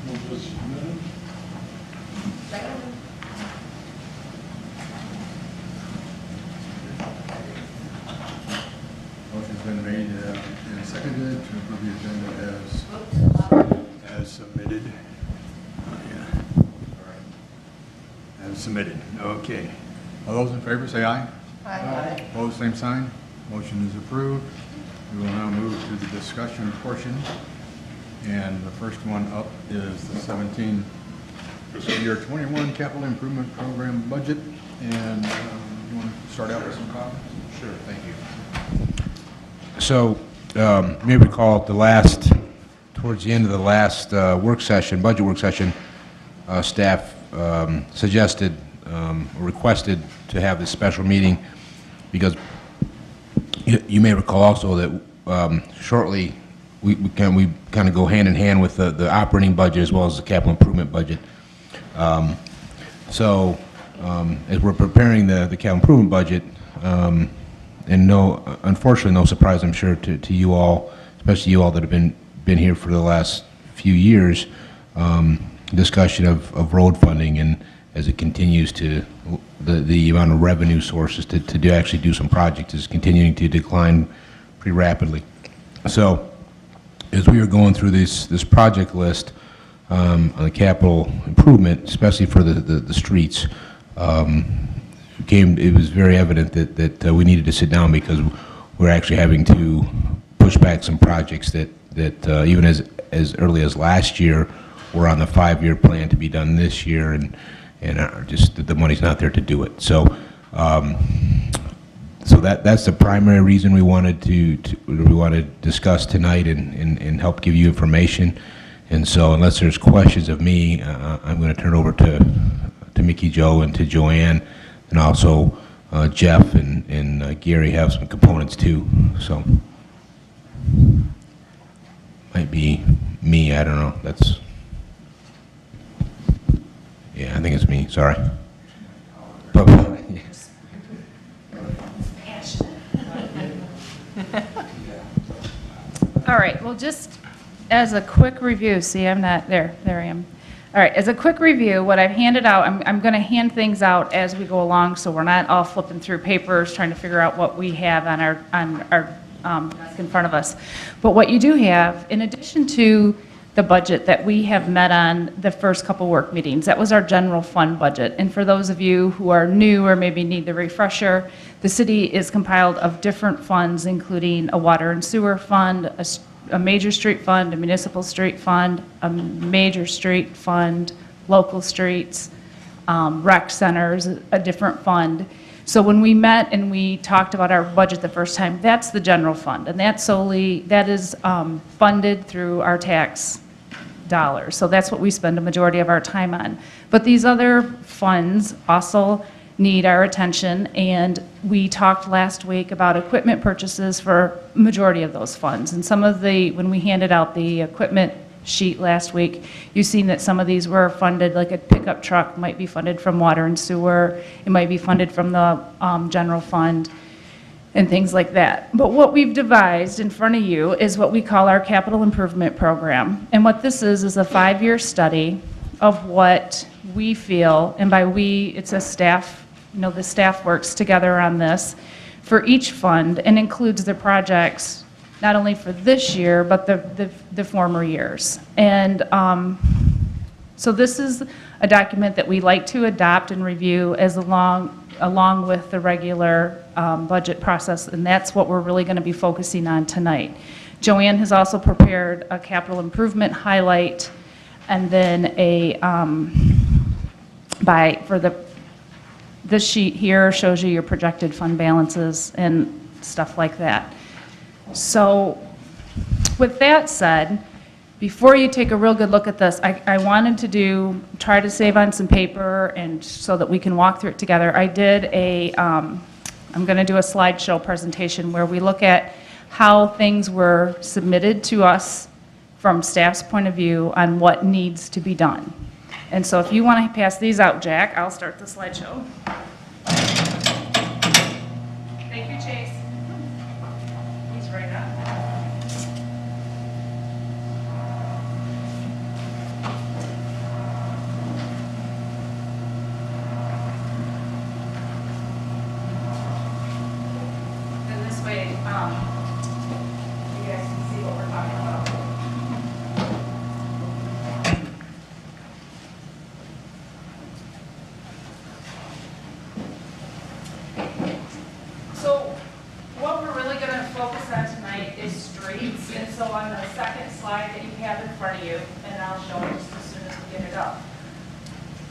Move as submitted. Motion's been made and seconded to approve the agenda as submitted. Oh, yeah. All right. As submitted. Okay. All those in favor say aye. Aye. Opposed, same sign. Motion is approved. We will now move to the discussion portion. And the first one up is the 17 fiscal year 21 capital improvement program budget. And you want to start out with some comments? Sure, thank you. So, you may recall towards the end of the last budget work session, staff suggested or requested to have this special meeting because you may recall also that shortly we kind of go hand in hand with the operating budget as well as the capital improvement budget. So, as we're preparing the capital improvement budget, and unfortunately, no surprise, I'm sure, to you all, especially you all that have been here for the last few years, discussion of road funding, and as it continues to, the amount of revenue sources to actually do some projects is continuing to decline pretty rapidly. So, as we were going through this project list on the capital improvement, especially for the streets, it was very evident that we needed to sit down because we're actually having to push back some projects that even as early as last year were on the 5-year plan to be done this year, and just the money's not there to do it. So that's the primary reason we wanted to discuss tonight and help give you information. And so unless there's questions of me, I'm going to turn it over to Mickey Joe and to Joanne. And also Jeff and Gary have some components too. So might be me, I don't know. Yeah, I think it's me, sorry. But, All right, well, just as a quick review, see, I'm not, there I am. All right, as a quick review, what I've handed out, I'm going to hand things out as we go along, so we're not all flipping through papers trying to figure out what we have on our desk in front of us. But what you do have, in addition to the budget that we have met on the first couple work meetings, that was our general fund budget. And for those of you who are new or maybe need the refresher, the city is compiled of different funds, including a water and sewer fund, a major street fund, a municipal street fund, a major street fund, local streets, rec centers, a different fund. So when we met and we talked about our budget the first time, that's the general fund, and that is funded through our tax dollars. So that's what we spend a majority of our time on. But these other funds also need our attention, and we talked last week about equipment purchases for majority of those funds. And when we handed out the equipment sheet last week, you've seen that some of these were funded, like a pickup truck might be funded from water and sewer, it might be funded from the general fund, and things like that. But what we've devised in front of you is what we call our capital improvement program. And what this is a 5-year study of what we feel, and by we, it's a staff, the staff works together on this, for each fund, and includes the projects not only for this year, but the former years. And so this is a document that we like to adopt and review along with the regular budget process, and that's what we're really going to be focusing on tonight. Joanne has also prepared a capital improvement highlight, and then this sheet here shows you your projected fund balances and stuff like that. So with that said, before you take a real good look at this, I wanted to try to save on some paper and so that we can walk through it together. I'm going to do a slideshow presentation where we look at how things were submitted to us from staff's point of view on what needs to be done. And so if you want to pass these out, Jack, I'll start the slideshow. Thank you, Chase. He's right up. have in front of you, and I'll show it just as soon as we get it up.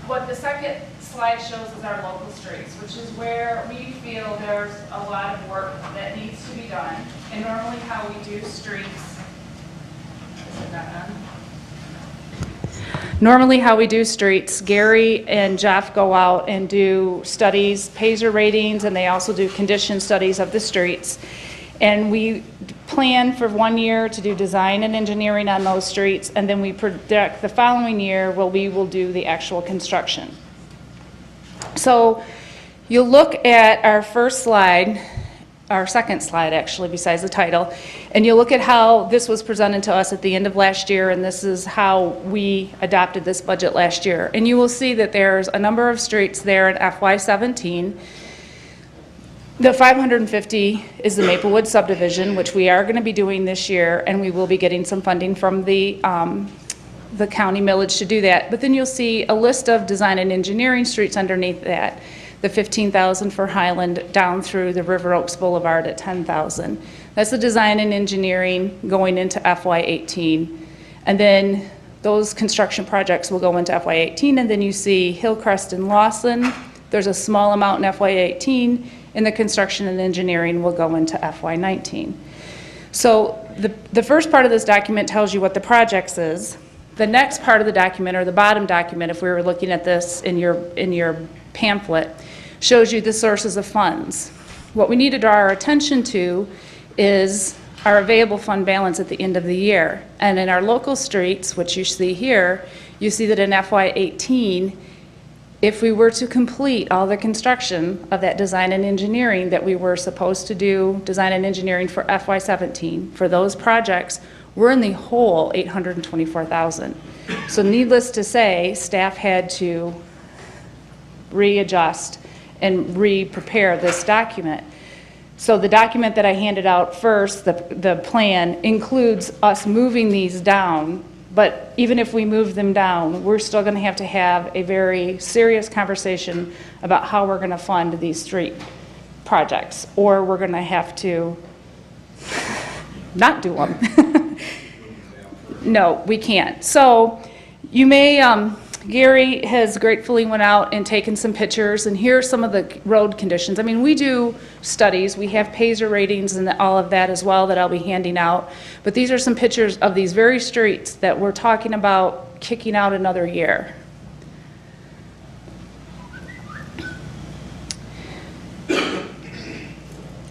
What the second slide shows is our local streets, which is where we feel there's a lot of work that needs to be done. And normally how we do streets, is it not on? Normally how we do streets, Gary and Jeff go out and do studies, Pazer ratings, and they also do condition studies of the streets. And we plan for 1 year to do design and engineering on those streets, and then we predict the following year we will do the actual construction. So you'll look at our first slide, our second slide actually, besides the title, and you'll look at how this was presented to us at the end of last year, and this is how we adopted this budget last year. And you will see that there's a number of streets there in FY17. The 550 is the Maplewood subdivision, which we are going to be doing this year, and we will be getting some funding from the county millage to do that. But then you'll see a list of design and engineering streets underneath that. The 15,000 for Highland down through the River Oaks Boulevard at 10,000. That's the design and engineering going into FY18. And then those construction projects will go into FY18, and then you see Hillcrest and Lawson. There's a small amount in FY18, and the construction and engineering will go into FY19. So the first part of this document tells you what the projects is. The next part of the document, or the bottom document, if we were looking at this in your pamphlet, shows you the sources of funds. What we need to draw our attention to is our available fund balance at the end of the year. And in our local streets, which you see here, you see that in FY18, if we were to complete all the construction of that design and engineering that we were supposed to do, design and engineering for FY17, for those projects, we're in the whole $824,000. So needless to say, staff had to readjust and re-prepare this document. So the document that I handed out first, the plan, includes us moving these down, but even if we move them down, we're still going to have a very serious conversation about how we're going to fund these street projects, or we're going to have to not do them. No, we can't. So you may, Gary has gratefully went out and taken some pictures, and here are some of the road conditions. I mean, we do studies. We have Pazer ratings and all of that as well that I'll be handing out. But these are some pictures of these very streets that we're talking about kicking out another year.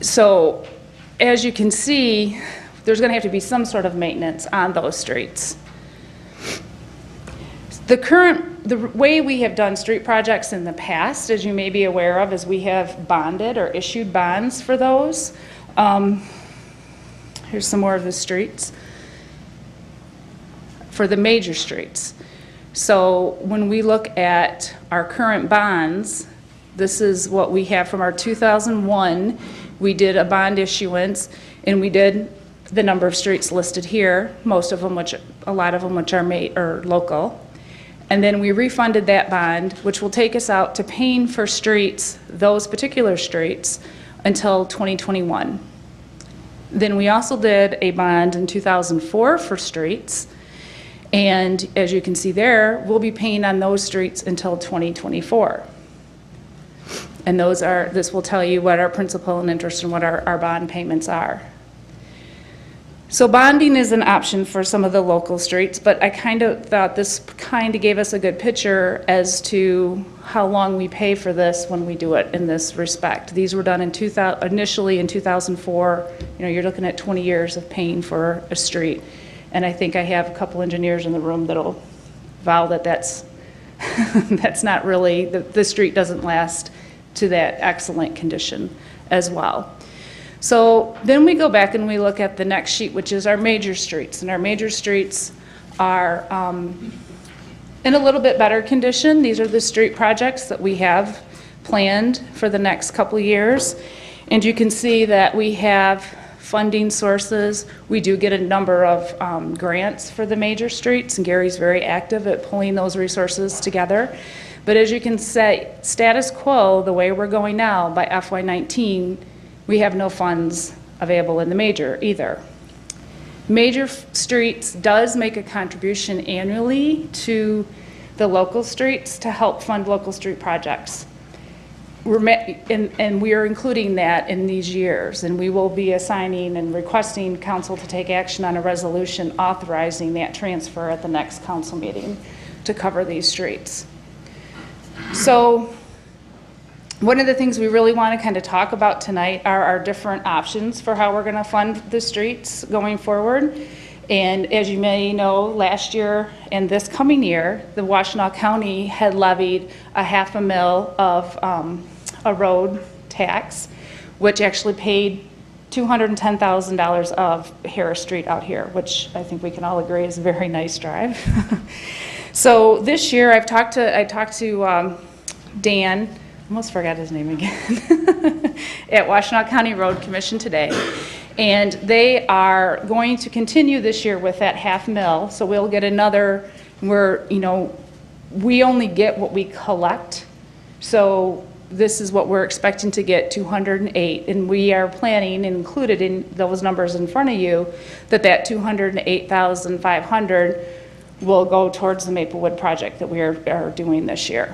So as you can see, there's going to have to be some sort of maintenance on those streets. The way we have done street projects in the past, as you may be aware of, is we have bonded or issued bonds for those. Here's some more of the streets for the major streets. So when we look at our current bonds, this is what we have from our 2001. We did a bond issuance, and we did the number of streets listed here, most of them, a lot of them which are local. And then we refunded that bond, which will take us out to paying for streets, those particular streets, until 2021. Then we also did a bond in 2004 for streets. And as you can see there, we'll be paying on those streets until 2024. And this will tell you what our principal and interest and what our bond payments are. So bonding is an option for some of the local streets, but I kind of thought this kind of gave us a good picture as to how long we pay for this when we do it in this respect. These were done initially in 2004. You're looking at 20 years of paying for a street. And I think I have a couple engineers in the room that'll vow that that's not really, the street doesn't last to that excellent condition as well. So then we go back and we look at the next sheet, which is our major streets. And our major streets are in a little bit better condition. These are the street projects that we have planned for the next couple of years. And you can see that we have funding sources. We do get a number of grants for the major streets, and Gary's very active at pulling those resources together. But as you can say, status quo, the way we're going now, by FY19, we have no funds available in the major either. Major Streets does make a contribution annually to the local streets to help fund local street projects. And we are including that in these years, and we will be assigning and requesting council to take action on a resolution authorizing that transfer at the next council meeting to cover these streets. So one of the things we really want to kind of talk about tonight are our different options for how we're going to fund the streets going forward. And as you may know, last year and this coming year, the Washtenaw County had levied a $500,000 of a road tax, which actually paid $210,000 of Harris Street out here, which I think we can all agree is a very nice drive. So this year, I talked to Dan, almost forgot his name again, at Washtenaw County Road Commission today. And they are going to continue this year with that $500,000. So we'll get another, we only get what we collect. So this is what we're expecting to get, 208. And we are planning, and included in those numbers in front of you, that 208,500 will go towards the Maplewood project that we are doing this year.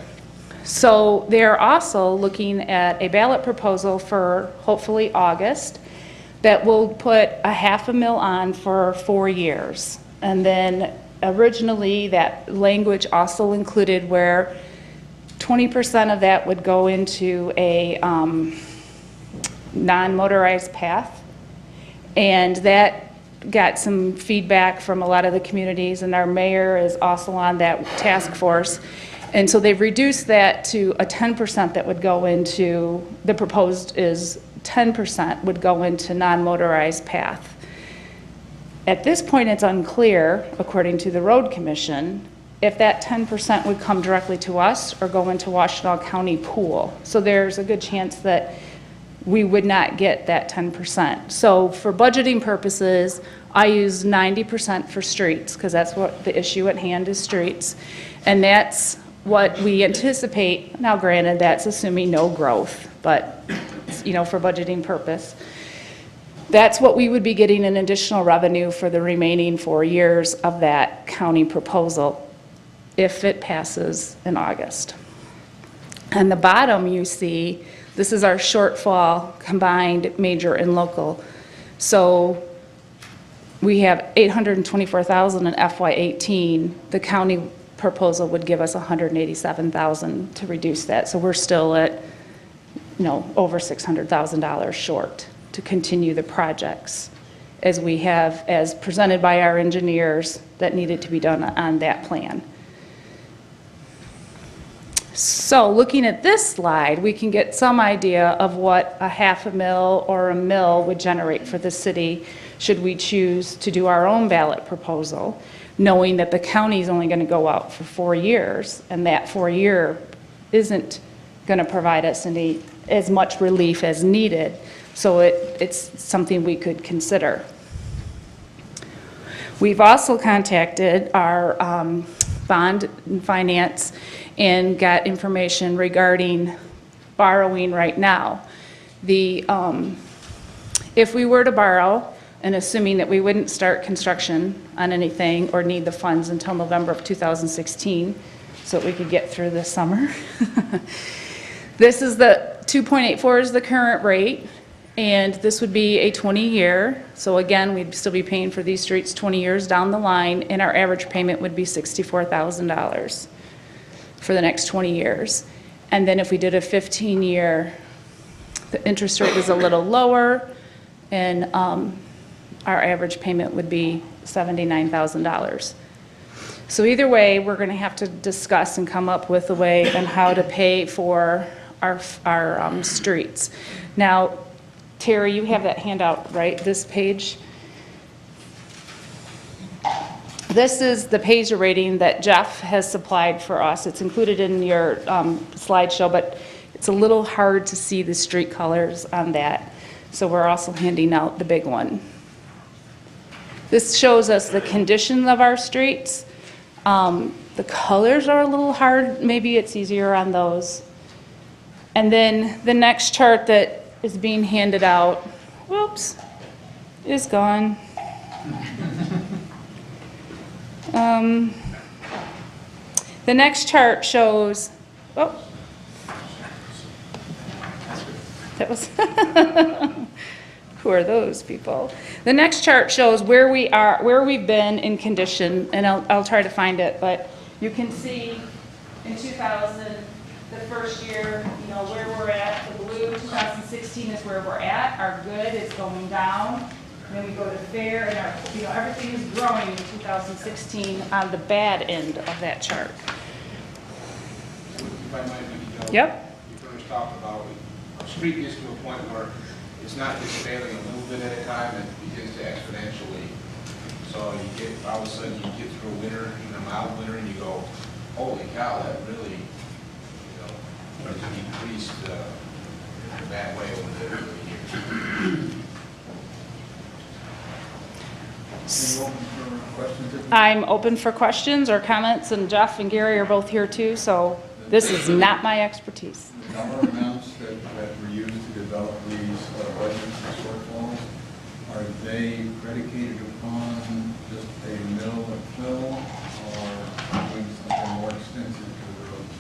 So they're also looking at a ballot proposal for hopefully August that will put a $500,000 on for 4 years. And then originally that language also included where 20% of that would go into a non-motorized path. And that got some feedback from a lot of the communities, and our mayor is also on that task force. And so they've reduced that to a 10% that would go into, the proposed is 10% would go into non-motorized path. At this point, it's unclear, according to the Road Commission, if that 10% would come directly to us or go into Washtenaw County pool. So there's a good chance that we would not get that 10%. So for budgeting purposes, I use 90% for streets, because that's what the issue at hand is, streets. And that's what we anticipate. Now granted, that's assuming no growth, but for budgeting purpose. That's what we would be getting in additional revenue for the remaining 4 years of that county proposal if it passes in August. On the bottom you see, this is our shortfall combined major and local. So we have $824,000 in FY18. The county proposal would give us $187,000 to reduce that. So we're still at over $600,000 short to continue the projects as we have, as presented by our engineers, that needed to be done on that plan. So looking at this slide, we can get some idea of what a $500,000 or $1 million would generate for the city should we choose to do our own ballot proposal, knowing that the county is only going to go out for 4 years, and that 4-year isn't going to provide us as much relief as needed. So it's something we could consider. We've also contacted our bond and finance and got information regarding borrowing right now. If we were to borrow, and assuming that we wouldn't start construction on anything or need the funds until November of 2016, so that we could get through this summer. This is the 2.84 is the current rate, and this would be a 20-year. So again, we'd still be paying for these streets 20 years down the line, and our average payment would be $64,000 for the next 20 years. And then if we did a 15-year, the interest rate is a little lower, and our average payment would be $79,000. So either way, we're going to have to discuss and come up with a way on how to pay for our streets. Now, Terry, you have that handout, right? This page? This is the Pager rating that Jeff has supplied for us. It's included in your slideshow, but it's a little hard to see the street colors on that. So we're also handing out the big one. This shows us the condition of our streets. The colors are a little hard. Maybe it's easier on those. And then the next chart that is being handed out, whoops, is gone. The next chart shows, oh, that was, who are those people? The next chart shows where we are, where we've been in condition, and I'll try to find it, but you can see in 2000, the first year, you know, where we're at. The blue, 2016 is where we're at. Our good is going down. Then we go to fair, and our, you know, everything is growing in 2016 on the bad end of that chart. If I might, Joe. Yep. You first talked about, street gets to a point where it's not just failing a little bit at a time, it begins to exponentially. So you get, all of a sudden, you get through a winter, even a mild winter, and you go, holy cow, that really, you know, has decreased in a bad way over the years. Are you open for questions? I'm open for questions or comments, and Jeff and Gary are both here too, so this is not my expertise. The dollar amounts that were used to develop these budgets and shortfalls, are they predicated upon just a mill and fill, or doing something more extensive to the roads?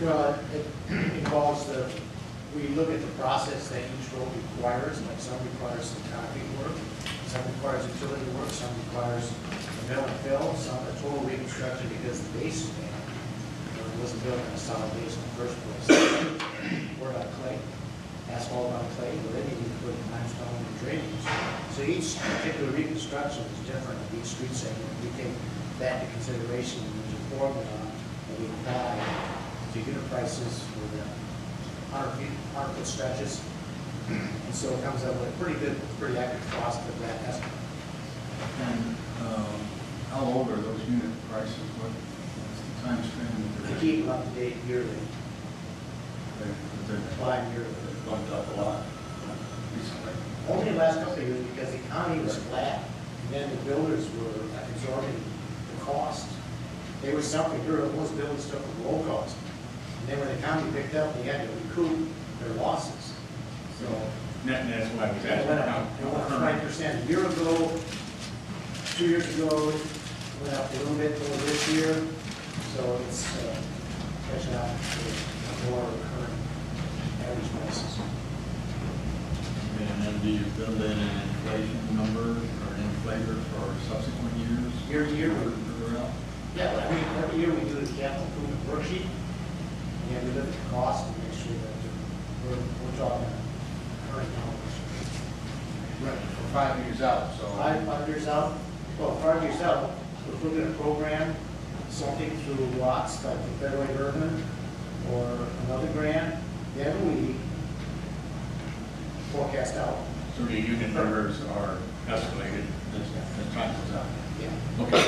Well, it involves we look at the process that each road requires, like some requires some concrete work, some requires utility work, some requires a mill and fill, some a total reconstruction because the base is bad. It wasn't built on a solid base in the first place. We're on clay, asphalt on clay, but then you need to put limestone and drainage. So each particular reconstruction is different of each street segment. We take that into consideration in the formula that we apply to unit prices for the 100-foot stretches. And so it comes up with a pretty accurate cost of that estimate. And how old are those unit prices? What's the time span? We keep them up to date yearly, They're applying yearly. bumped up a lot recently. Only the last couple of years because the economy was flat, and then the builders were absorbing the cost. They were suffering, most builders took a low cost. And then when the economy picked up, they had to recoup their losses. So That's why I was it went up. It went up 5% a year ago, 2 years ago, it went up a little bit over this year. So it's catching up to more current average prices. And then do you build in an inflation number or an inflator for subsequent years? Year to year, Further out? yeah, but I mean, every year we do the capital improvement worksheet, and we look at the cost and make sure that we're talking current numbers. Right, for 5 years out, so. 5 years out, well, 5 years out, if we're gonna program something through Watts, like the Federal Urban, or another grant, then we forecast out. So the unit numbers are escalated as time goes on? Yeah. Okay.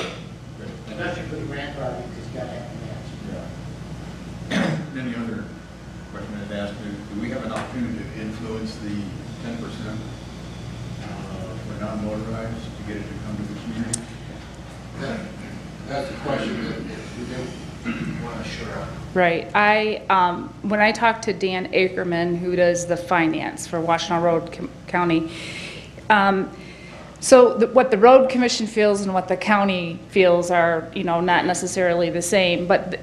Good. Especially for the grant project, because you gotta have the match. Yeah. Any other question I'd ask, do we have an opportunity to influence the 10% for non-motorized to get it to come to the community? That's the question that we want to shore up. Right. When I talked to Dan Ackerman, who does the finance for Washtenaw Road County, what the road commission feels and what the county feels are, you know, not necessarily the same, but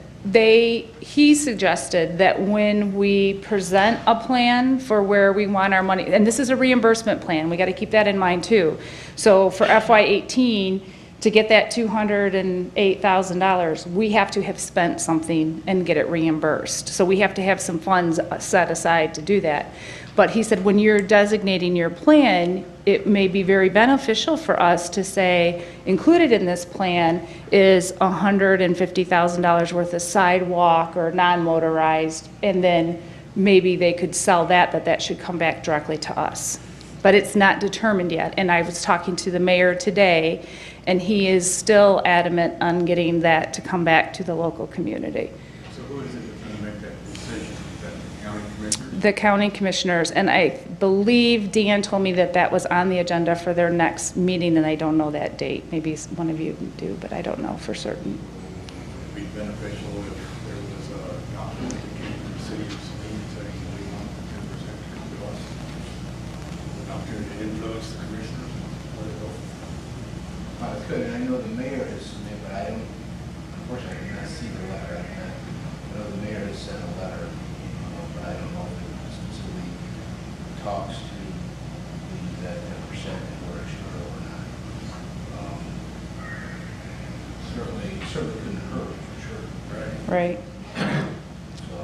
he suggested that when we present a plan for where we want our money, and this is a reimbursement plan, we got to keep that in mind too. So for FY18, to get that $208,000, we have to have spent something and get it reimbursed. So we have to have some funds set aside to do that. But he said when you're designating your plan, it may be very beneficial for us to say, included in this plan is $150,000 worth of sidewalk or non-motorized, and then maybe they could sell that should come back directly to us. But it's not determined yet. And I was talking to the mayor today, and he is still adamant on getting that to come back to the local community. So who is it that's going to make that decision? Is that the county commissioners? The county commissioners, and I believe Dan told me that was on the agenda for their next meeting, and I don't know that date. Maybe one of you do, but I don't know for certain. Would it be beneficial if there was an opportunity to get the city of Saline saying we want 10% to come to us? An opportunity to influence the commissioners? Where to go? I could, and I know the mayor has submitted, but I don't, unfortunately, I did not see the letter. I know the mayor has sent a letter, but I don't know if it specifically talks to that 10% and where it should go or not. Certainly couldn't hurt, for sure. Right. So,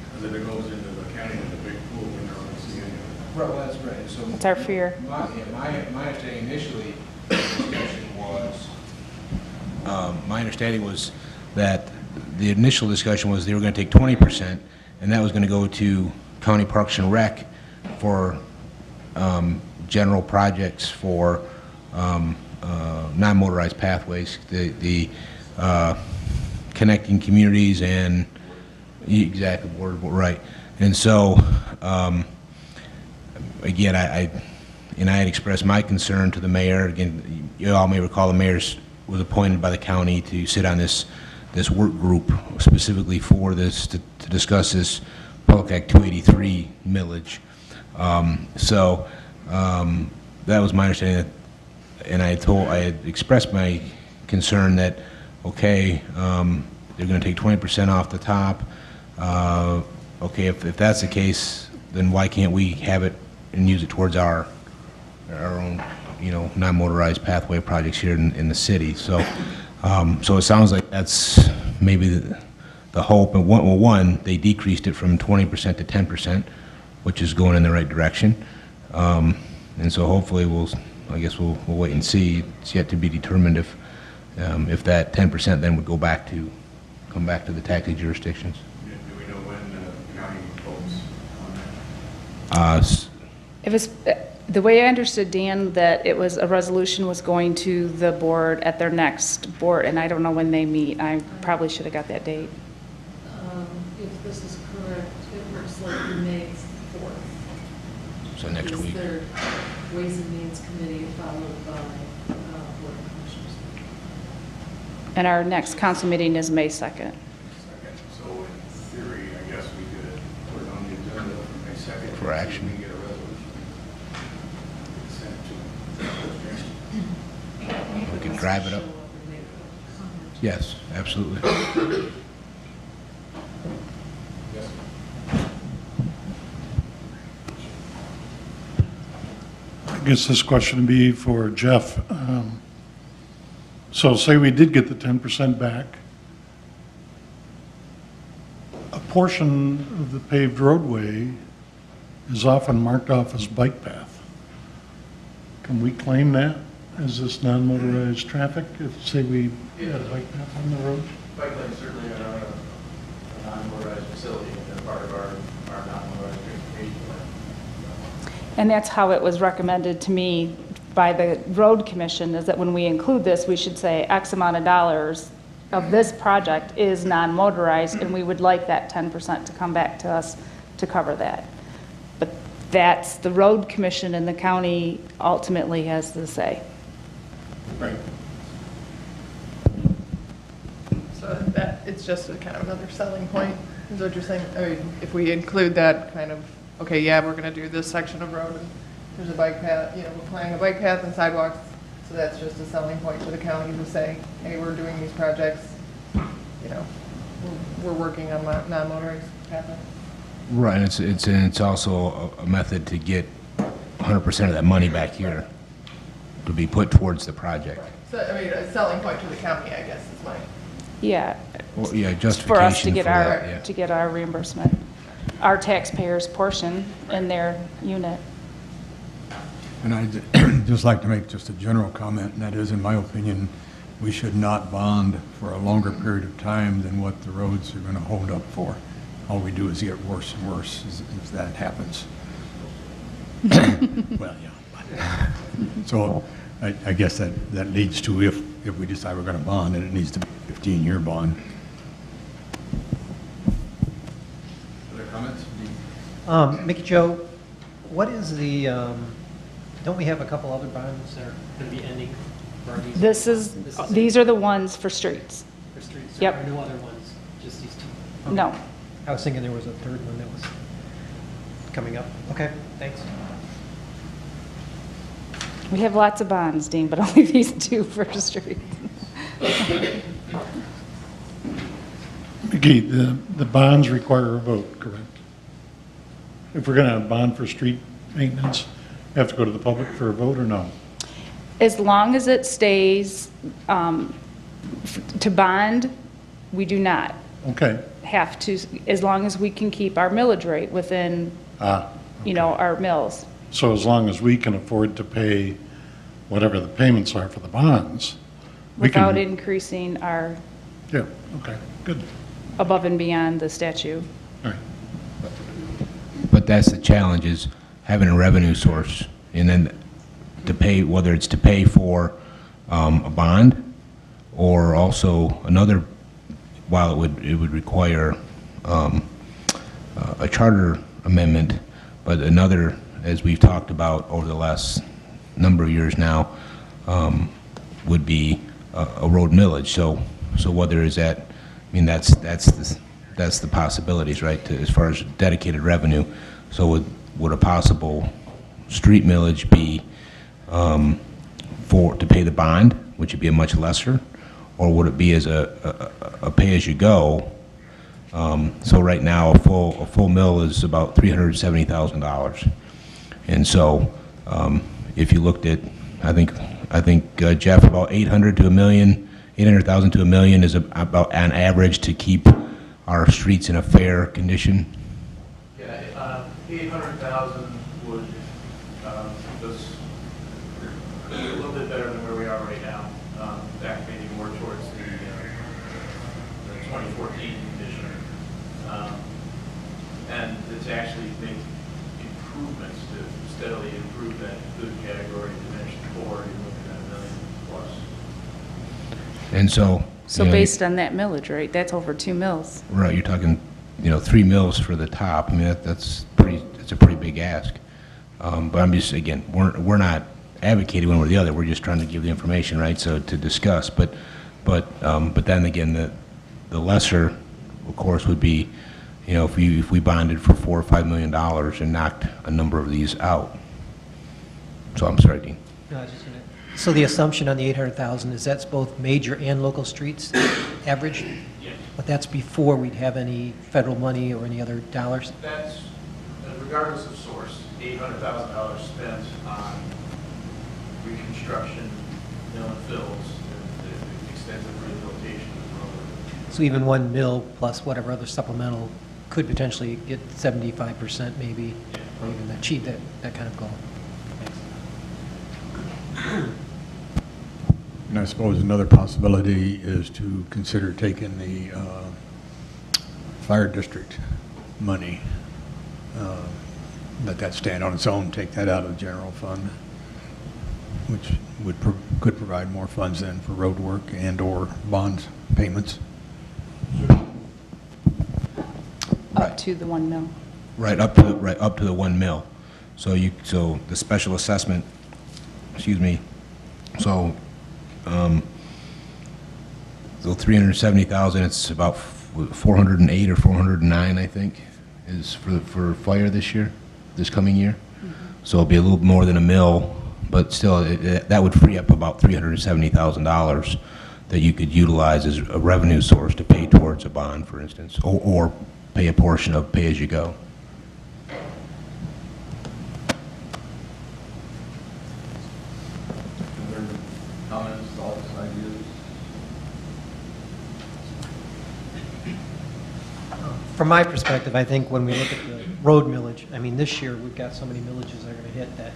Because if it goes into the county with a big pool, we're not going to see any of it. right, well, that's right. So That's our fear. My understanding initially, the discussion was, my understanding was that the initial discussion was they were going to take 20%, and that was going to go to County Parks and Rec for general projects for non-motorized pathways, the connecting communities and, exactly, right. And so, again, I had expressed my concern to the mayor. Again, you all may recall the mayor was appointed by the county to sit on this work group specifically for this, to discuss this Public Act 283 millage. That was my understanding, and I had expressed my concern that, okay, they're going to take 20% off the top. Okay, if that's the case, then why can't we have it and use it towards our own, non-motorized pathway projects here in the city? So it sounds like that's maybe the hope. And one, they decreased it from 20% to 10%, which is going in the right direction. And so hopefully we'll wait and see. It's yet to be determined if that 10% then would come back to the taxing jurisdictions. Do we know when the county votes on that? It was, the way I understood, Dan, that it was, a resolution was going to the board at their next board, and I don't know when they meet. I probably should have got that date. If this is correct, it looks like May 4th. So next week. Is their Ways and Means Committee followed by Board of Commissioners. And our next council meeting is May 2nd. Second. So in theory, I guess we could put it on the agenda for May 2nd. For action. We can get a resolution. Sent to We can drive it up. Yes, absolutely. Yes. I guess this question would be for Jeff. So say we did get the 10% back. A portion of the paved roadway is often marked off as bike path. Can we claim that as this non-motorized traffic if, say, we had a bike path on the road? Bike lanes certainly are a non-motorized facility, and they're part of our non-motorized transportation plan. And that's how it was recommended to me by the road commission, is that when we include this, we should say X amount of dollars of this project is non-motorized, and we would like that 10% to come back to us to cover that. But that's the road commission, and the county ultimately has the say. Right. So that, it's just a kind of another selling point, is what you're saying? I mean, if we include that kind of, okay, yeah, we're gonna do this section of road, and there's a bike path, we're planning a bike path and sidewalks, so that's just a selling point to the county to say, hey, we're doing these projects, we're working on non-motorized paths. Right, and it's also a method to get 100% of that money back here to be put towards the project. So, I mean, a selling point to the county, I guess, is my, Yeah. Well, yeah, For us to justification get for our, that, yeah. to get our reimbursement, our taxpayers' portion in their unit. And I'd just like to make just a general comment, and that is, in my opinion, we should not bond for a longer period of time than what the roads are going to hold up for. All we do is get worse and worse as that happens. Well, yeah. So I guess that leads to, if we decide we're going to bond, and it needs to be a 15-year bond. Other comments? Mickey Joe, what is the, don't we have a couple other bonds that are going to be ending for these? These are the ones for streets. For streets? Yep. There are no other ones, just these two? No. I was thinking there was a third one that was coming up. Okay, thanks. We have lots of bonds, Dean, but only these two for streets. McGee, the bonds require a vote, correct? If we're gonna bond for street maintenance, have to go to the public for a vote or no? As long as it stays, to bond, we do not Okay. have to, as long as we can keep our millage rate within, you know, our mills. So as long as we can afford to pay whatever the payments are for the bonds, we can. Without increasing our Yeah, okay, good. above and beyond the statute. All right. But that's the challenge, is having a revenue source, and then to pay, whether it's to pay for a bond, or also another, while it would require a charter amendment, but another, as we've talked about over the last number of years now, would be a road millage. So whether is that, I mean, that's the possibilities, right, as far as dedicated revenue. So would a possible street millage be to pay the bond, which would be a much lesser, or would it be as a pay-as-you-go? So right now, a full mill is about $370,000. And so if you looked at, I think Jeff, about 800,000 to $1 million is about on average to keep our streets in a fair condition. Yeah, 800,000 would keep us a little bit better than where we are right now. Back maybe more towards the 2014 condition. And to actually make improvements to steadily improve that good category diminished poor, you're looking at $1 million plus. And so. So you know, based on that millage rate, that's over 2 mills. Right, you're talking, 3 mills for the top. I mean, that's a pretty big ask. But I'm just, again, we're not advocating one or the other. We're just trying to give the information, right? So to discuss. But then again, the lesser, of course, would be, if we bonded for $4 or $5 million and knocked a number of these out. So I'm sorry, Dean. No, I was just gonna- So the assumption on the 800,000 is that's both major and local streets average? Yes. But that's before we'd have any federal money or any other dollars? That's, regardless of source, $800,000 spent on reconstruction, mill and fills, the extensive rehabilitation of the road. So even one mill plus whatever other supplemental could potentially get 75% maybe, or even achieve that kind of goal. Thanks. And I suppose another possibility is to consider taking the fire district money, let that stand on its own, take that out of the general fund, which could provide more funds then for road work and/or bond payments. Up to the 1 mill. Right up to the 1 mil. So the special assessment, excuse me, so 370,000, it's about 408 or 409, I think, is for fire this coming year. So it'll be a little more than a mil, but still, that would free up about $370,000 that you could utilize as a revenue source to pay towards a bond, for instance, or pay a portion of pay-as-you-go. Other comments, thoughts, ideas? From my perspective, I think when we look at the road millage, I mean, this year, we've got so many millages that are going to hit that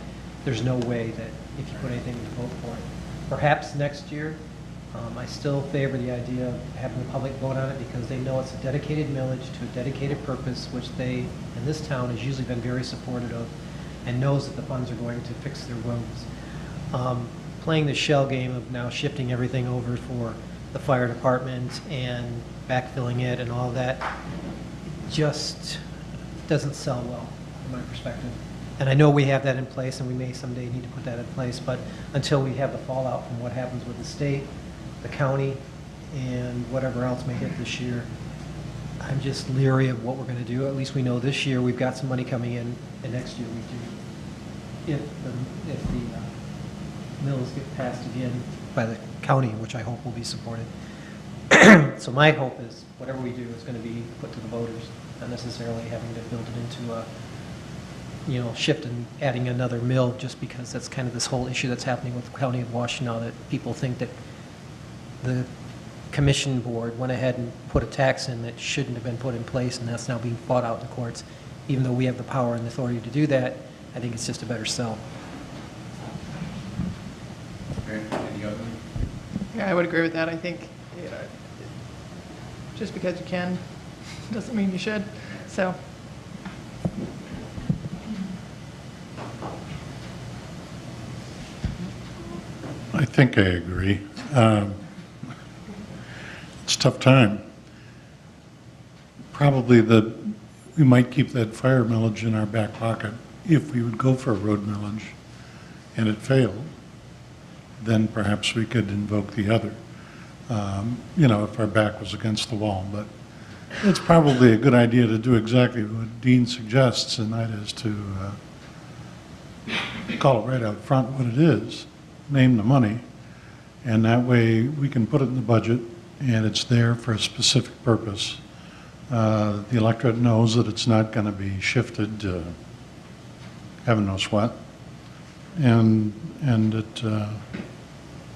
there's no way that if you put anything to vote for it. Perhaps next year, I still favor the idea of having the public vote on it because they know it's a dedicated millage to a dedicated purpose, which they, in this town, has usually been very supportive of and knows that the funds are going to fix their roads. Playing the shell game of now shifting everything over for the fire department and backfilling it and all that just doesn't sell well, from my perspective. And I know we have that in place, and we may someday need to put that in place, but until we have the fallout from what happens with the state, the county, and whatever else may hit this year, I'm just leery of what we're going to do. At least we know this year we've got some money coming in, and next year we do. If the mills get passed again by the county, which I hope will be supported. So my hope is whatever we do is going to be put to the voters, not necessarily having to build it into a, shift and adding another mill, just because that's kind of this whole issue that's happening with the County of Washington now, that people think that the commission board went ahead and put a tax in that shouldn't have been put in place, and that's now being fought out in the courts. Even though we have the power and the authority to do that, I think it's just a better sell. Okay, any other? Yeah, I would agree with that. I think, just because you can, doesn't mean you should, so. I think I agree. It's a tough time. Probably we might keep that fire millage in our back pocket if we would go for a road millage and it failed, then perhaps we could invoke the other, if our back was against the wall. But it's probably a good idea to do exactly what Dean suggests, and that is to call it right out front what it is, name the money, and that way we can put it in the budget and it's there for a specific purpose. The electorate knows that it's not going to be shifted to heaven knows what. And that,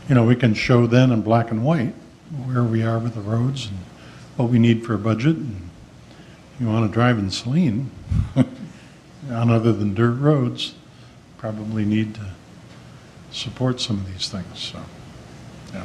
we can show then in black and white where we are with the roads and what we need for a budget. And if you want to drive in Saline, on other than dirt roads, probably need to support some of these things, so, yeah.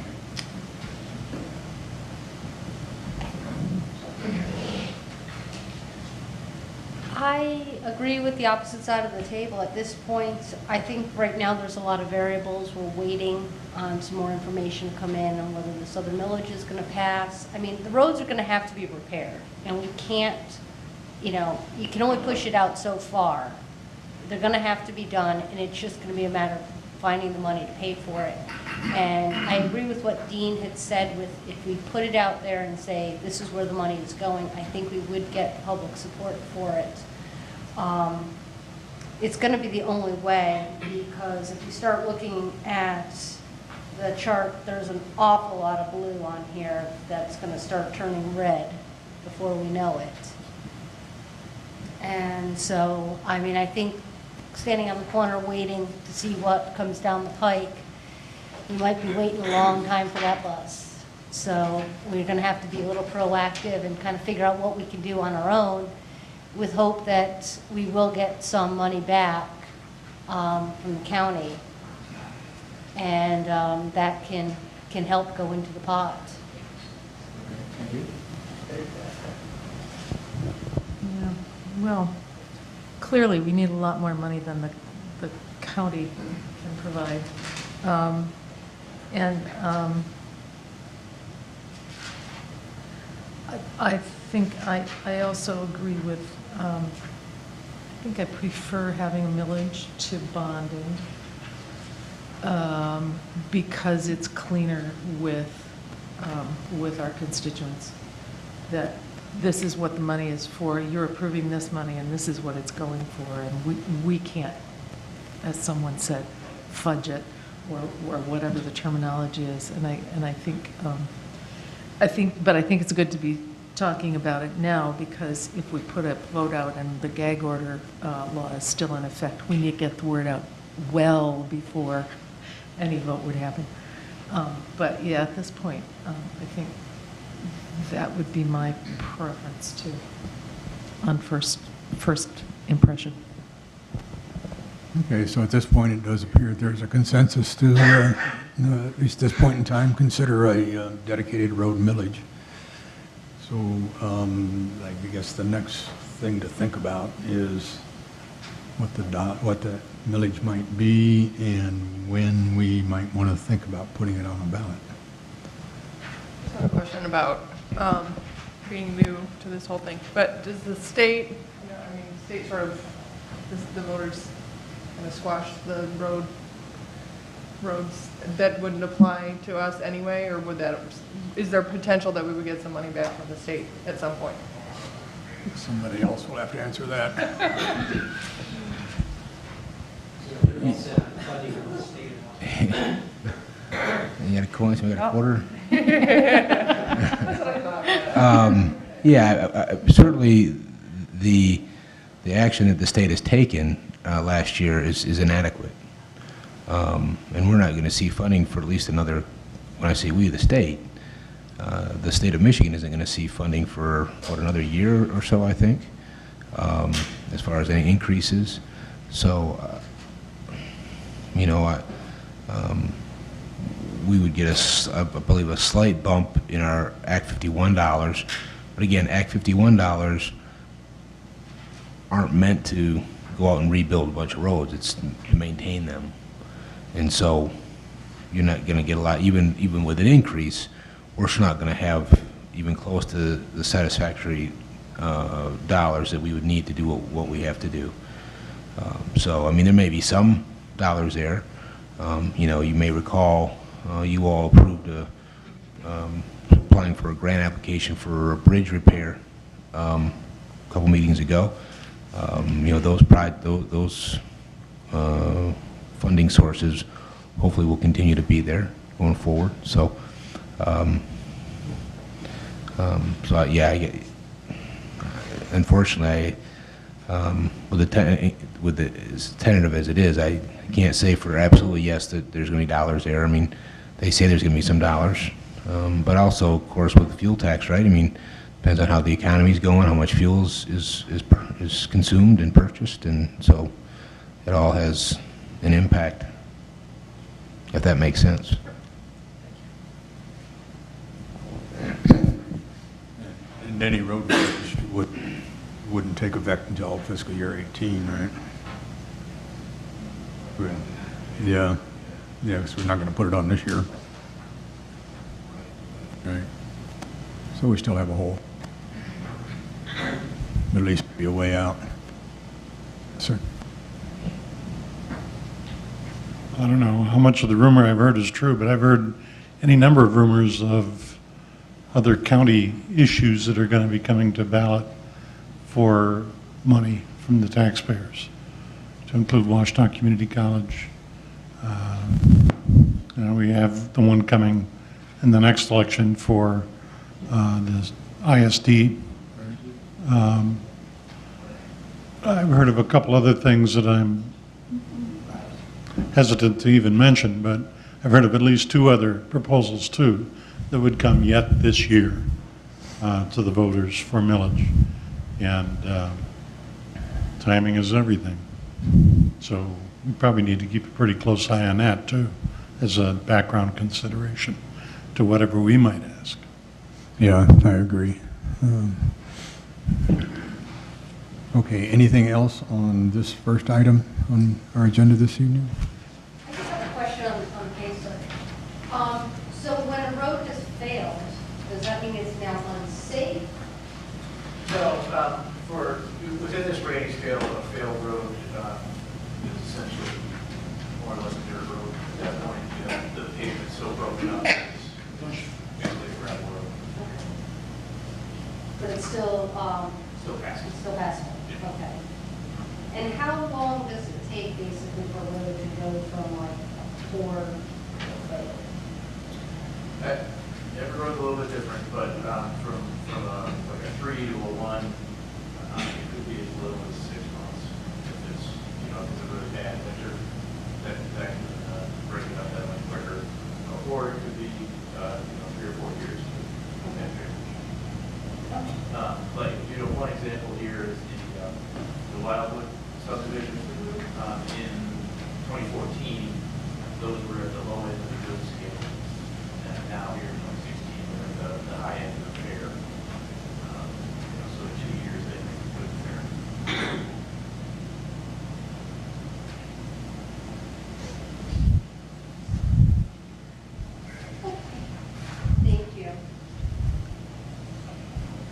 I agree with the opposite side of the table. At this point, I think right now there's a lot of variables. We're waiting on some more information to come in on whether this other millage is going to pass. I mean, the roads are going to have to be repaired, and we can't, you can only push it out so far. They're going to have to be done, and it's just going to be a matter of finding the money to pay for it. And I agree with what Dean had said with if we put it out there and say this is where the money is going, I think we would get public support for it. It's going to be the only way, because if you start looking at the chart, there's an awful lot of blue on here that's going to start turning red before we know it. And so, I mean, I think standing on the corner waiting to see what comes down the pike, we might be waiting a long time for that bus. So we're going to have to be a little proactive and kind of figure out what we can do on our own, with hope that we will get some money back from the county, and that can help go into the pot. Yeah, well, clearly, we need a lot more money than the county can provide. I think I also agree with, I think I prefer having a millage to bonding, because it's cleaner with our constituents, that this is what the money is for, you're approving this money, and this is what it's going for, and we can't, as someone said, fudge it, or whatever the terminology is. And I think it's good to be talking about it now, because if we put a vote out and the gag order law is still in effect, we need to get the word out well before any vote would happen. But yeah, at this point, I think that would be my preference too, on first impression. Okay, so at this point, it does appear there's a consensus to, at least this point in time, consider a dedicated road millage. So I guess the next thing to think about is what the millage might be and when we might want to think about putting it on a ballot. I have a question about being new to this whole thing, but does the state, the state sort of, does the voters kind of squash the roads that wouldn't apply to us anyway, or is there potential that we would get some money back from the state at some point? Somebody else will have to answer that. You got a coin, so we got a Oh. quarter? That's what I thought. Yeah, certainly the action that the state has taken last year is inadequate. And we're not going to see funding for at least another, when I say we, the state of Michigan isn't going to see funding for, what, another year or so, I think, as far as any increases. So, you know, we would get I believe, a slight bump in our Act 51 dollars. But again, Act 51 dollars aren't meant to go out and rebuild a bunch of roads. It's to maintain them. And so you're not going to get a lot, even with an increase, we're still not going to have even close to the satisfactory dollars that we would need to do what we have to do. So, I mean, there may be some dollars there. You know, you may recall you all approved applying for a grant application for a bridge repair a couple meetings ago. You know, those funding sources hopefully will continue to be there going forward. So, yeah, unfortunately, with as tentative as it is, I can't say for absolutely yes that there's going to be dollars there. I mean, they say there's going to be some dollars, but also, of course, with the fuel tax, right? I mean, depends on how the economy's going, how much fuel is consumed and purchased, and so it all has an impact, if that makes sense. And any road bridge wouldn't take effect until fiscal year 18, right? Yeah, because we're not going to put it on this year. Right. So we still have a hole. At least be a way out. Sir? I don't know how much of the rumor I've heard is true, but I've heard any number of rumors of other county issues that are going to be coming to ballot for money from the taxpayers, to include Washita Community College. You know, we have the one coming in the next election for the ISD. I've heard of a couple other things that I'm hesitant to even mention, but I've heard of at least two other proposals too that would come yet this year to the voters for millage. And timing is everything. So we probably need to keep a pretty close eye on that too, as a background consideration to whatever we might ask. Yeah, I agree. Okay, anything else on this first item on our agenda this evening? I just have a question on case study. So when a road has failed, does that mean it's now unsafe? No, within this rating scale, a failed road is essentially more or less a dirt road at that point. You know, the pavement's so broken up, it's basically a gravel road. But it's still, Still passing. it's still passable? Yeah. Okay. And how long does it take basically for a road to go from like a poor to a failed? Every road's a little bit different, but from like a 3 to a 1, it could be as little as 6 months. If it's, you know, if it's a really bad winter, that can break it up that much quicker. Or it could be, you know, 3 or 4 years from that transition. Like, you know, one example here is the Wildwood subdivision. In 2014, those were at the low end of the good scale. And now here in 2016, we're at the high end of the fair. You know, so in 2 years, they make a good fair. Thank you.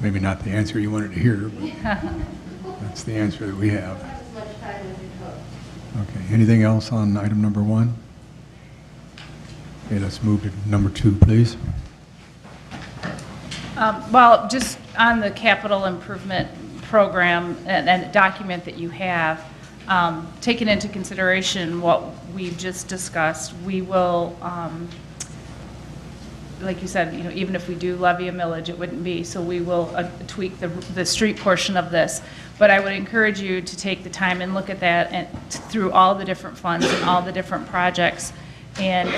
Maybe not the answer you wanted to hear, but that's the answer that we have. Don't have as much time as we could. Okay, anything else on item number 1? Okay, let's move to number 2, please. Well, just on the capital improvement program and document that you have, taking into consideration what we've just discussed, we will, like you said, even if we do levy a millage, it wouldn't be, so we will tweak the street portion of this. But I would encourage you to take the time and look at that and through all the different funds and all the different projects. And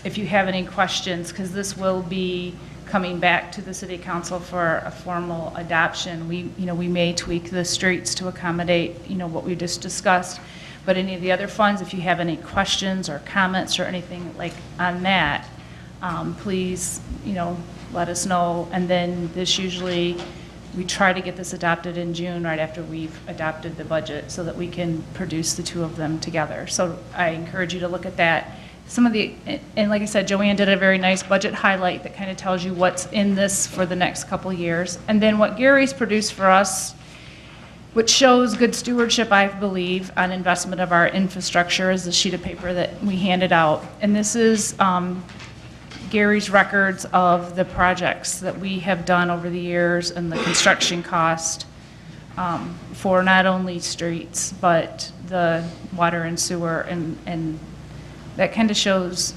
if you have any questions, because this will be coming back to the city council for a formal adoption, we may tweak the streets to accommodate, what we just discussed. But any of the other funds, if you have any questions or comments or anything like on that, please, let us know. And then this usually, we try to get this adopted in June, right after we've adopted the budget, so that we can produce the two of them together. So I encourage you to look at that. And like I said, Joanne did a very nice budget highlight that kind of tells you what's in this for the next couple years. And then what Gary's produced for us, which shows good stewardship, I believe, on investment of our infrastructure, is the sheet of paper that we handed out. And this is Gary's records of the projects that we have done over the years and the construction cost for not only streets, but the water and sewer, and that kind of shows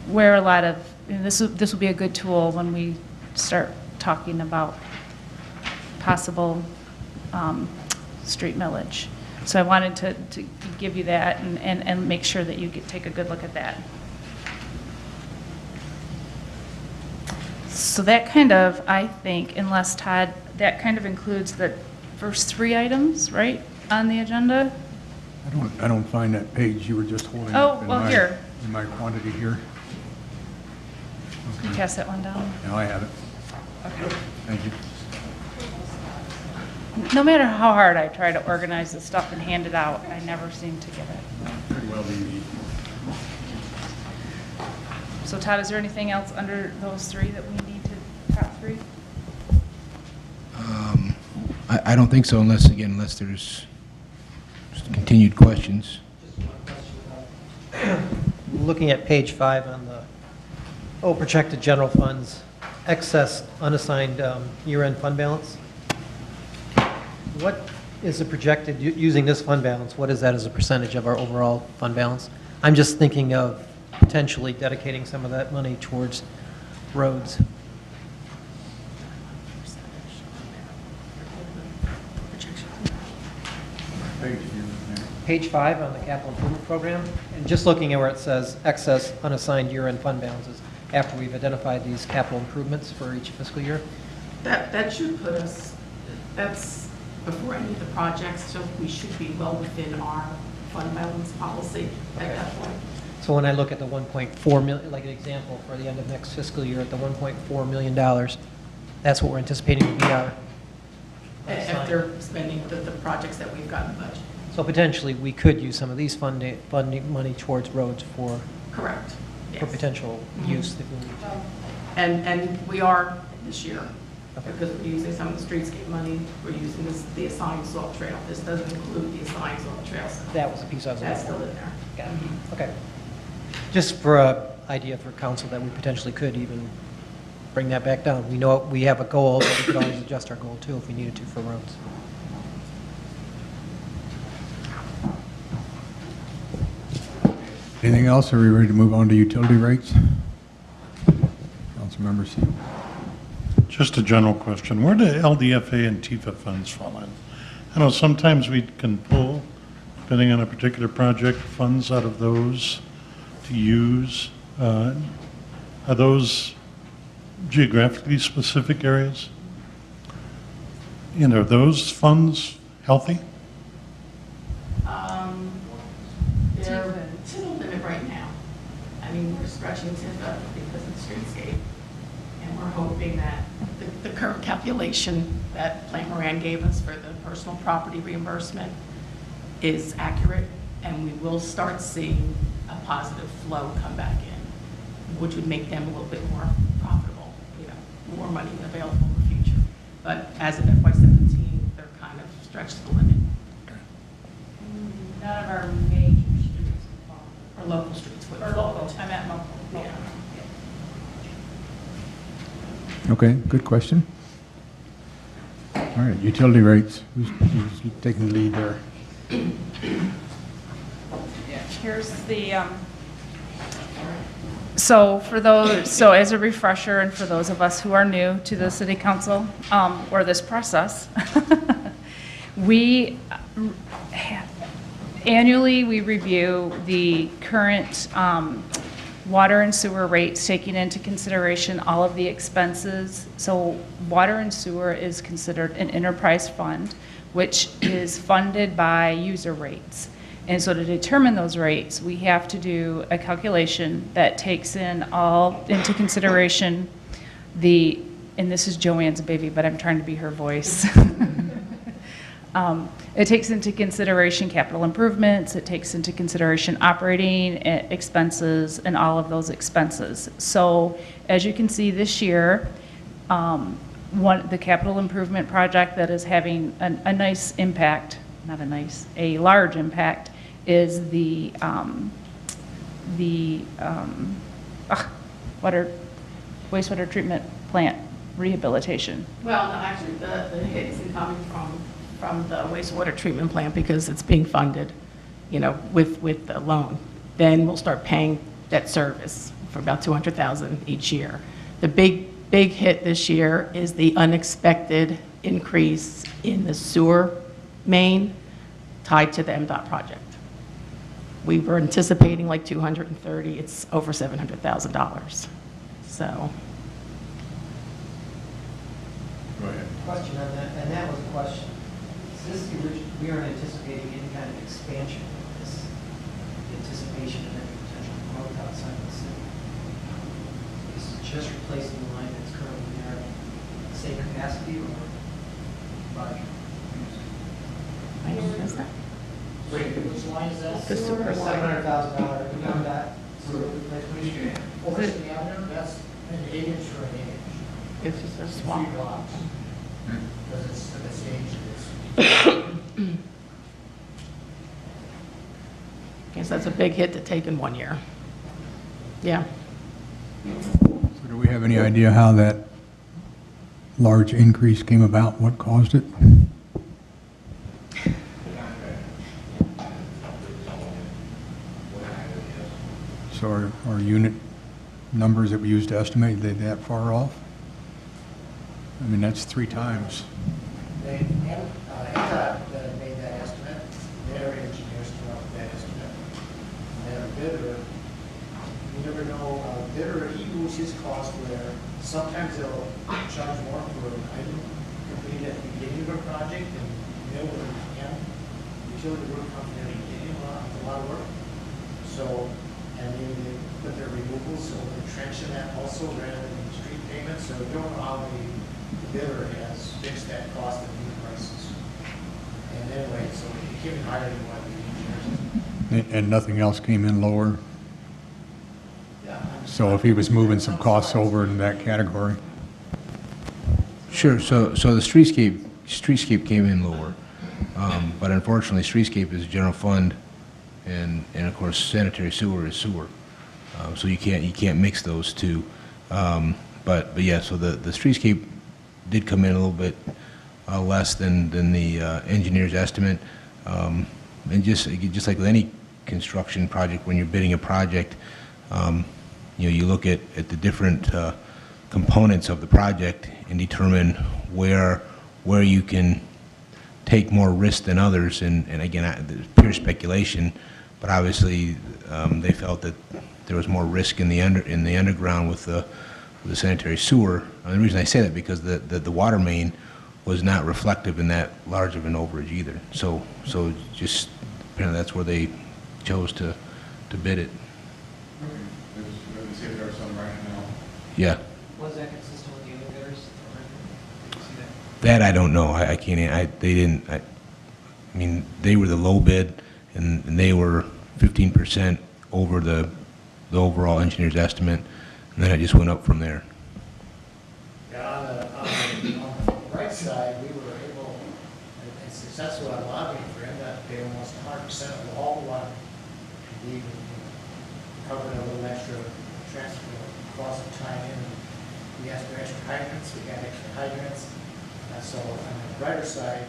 where a lot of, this will be a good tool when we start talking about possible street millage. So I wanted to give you that and make sure that you take a good look at that. So that kind of, I think, unless Todd, that kind of includes the first three items, right, on the agenda? I don't find that page you were just holding Oh, up well, here. in my quantity here. Can you pass that one down? Now I have it. Okay. Thank you. No matter how hard I try to organize this stuff and hand it out, I never seem to get it. Pretty well be. So Todd, is there anything else under those three that we need to, top three? I don't think so, unless there's continued questions. Looking at page 5 on the, projected general funds, excess unassigned year-end fund balance. What is the projected, using this fund balance, what is that as a percentage of our overall fund balance? I'm just thinking of potentially dedicating some of that money towards roads. Page here, there. Page 5 on the capital improvement program, and just looking at where it says excess unassigned year-end fund balances, after we've identified these capital improvements for each fiscal year. That should put us, that's before any of the projects, so we should be well within our fund balance policy at that point. So when I look at the 1.4 million, like an example for the end of next fiscal year, at the $1.4 million, that's what we're anticipating to be our If they're spending the projects that we've got in the budget. So potentially, we could use some of these funding money towards roads for Correct. for Yes. potential use if we need to. And we are this year, Okay. because we're using some of the streetscape money, we're using the assigned salt trail. This doesn't include the assigned salt trails. That was the piece I was That's looking still for. in there. Got it. Okay. Just for an idea for council that we potentially could even bring that back down. We know we have a goal, but we could always adjust our goal too if we needed to for roads. Anything else? Are we ready to move on to utility rates? Councilmember C. Just a general question. Where do LDFA and TIFA funds fall in? I know sometimes we can pull, depending on a particular project, funds out of those to use. Are those geographically specific areas? Are those funds healthy? They're to the limit right now. I mean, we're stretching to because of the streetscape. And we're hoping that the current calculation that Plant Moran gave us for the personal property reimbursement is accurate, and we will start seeing a positive flow come back in, which would make them a little bit more profitable, more money available in the future. But as of FY17, they're kind of stretched to the limit. None of our major streets fall. Or local streets would. Or local, I meant local. Yeah. Okay, good question. All All right, utility rates, who's taking the lead there? Here's the, so for those, so as a refresher, and for those of us who are new to the city council, or this process, we, annually, we review the current water and sewer rates, taking into consideration all of the expenses. So water and sewer is considered an enterprise fund, which is funded by user rates. And so to determine those rates, we have to do a calculation that takes into consideration and this is Joanne's baby, but I'm trying to be her voice. It takes into consideration capital improvements, it takes into consideration operating expenses and all of those expenses. So as you can see this year, the capital improvement project that is having a nice impact, a large impact, is the wastewater treatment plant rehabilitation. Well, no, actually, the hit isn't coming from the wastewater treatment plant because it's being funded, with the loan. Then we'll start paying debt service for about $200,000 each year. The big hit this year is the unexpected increase in the sewer main tied to the MDOT project. We were anticipating like 230, it's over $700,000. So. Go ahead. Question on that, and that was a question. Is this the we aren't anticipating any kind of expansion of this, anticipation of any potential growth outside of the city? This is just replacing the line that's currently there, same capacity or larger? I know what is that? Wait, which line is that? The sewer line. $700,000, beyond that, sewer replacement? Overton Avenue, that's an 8-inch or an 8-inch. It's just a It's swamp. 3 blocks. Because it's the stage it is. Yes, that's a big hit to take in 1 year. Yeah. So do we have any idea how that large increase came about? What caused it? So our unit numbers that we used to estimate, they that far off? I mean, that's 3 times. MDOT made that estimate, their engineers came up with that estimate. And a bidder, you never know, a bidder, he moves his cost where sometimes they'll charge more for an item completed at the beginning of a project and middle or end. Utility work comes in at the beginning, a lot of work. So, and then they put their removals over the trench in that also rather than street payments. So we don't know how the bidder has fixed that cost of new prices. And anyway, so it came in higher than what the engineers. And nothing else came in lower? Yeah. So if he was moving some costs over in that category? Sure, so the streetscape came in lower, but unfortunately, streetscape is general fund, and of course, sanitary sewer is sewer. So you can't mix those two. But yeah, so the streetscape did come in a little bit less than the engineer's estimate. And just like with any construction project, when you're bidding a project, you look at the different components of the project and determine where you can take more risk than others. And again, it's pure speculation, but obviously they felt that there was more risk in the underground with the sanitary sewer. And the reason I say that because the water main was not reflective in that large of an overage either. So just apparently that's where they chose to bid it. See if there's some rationale. Yeah. Was that consistent with the other bidders? Did you see that? That I don't know. I can't. They didn't. I mean, they were the low bid, and they were 15% over the overall engineer's estimate, and then it just went up from there. Yeah, on the right side, we were able and successful at lobbying for MDOT to pay almost 100% of all the water. We even covered a little extra transfer cost of tying in. We asked for extra hydrants, we got extra hydrants. And so on the brighter side,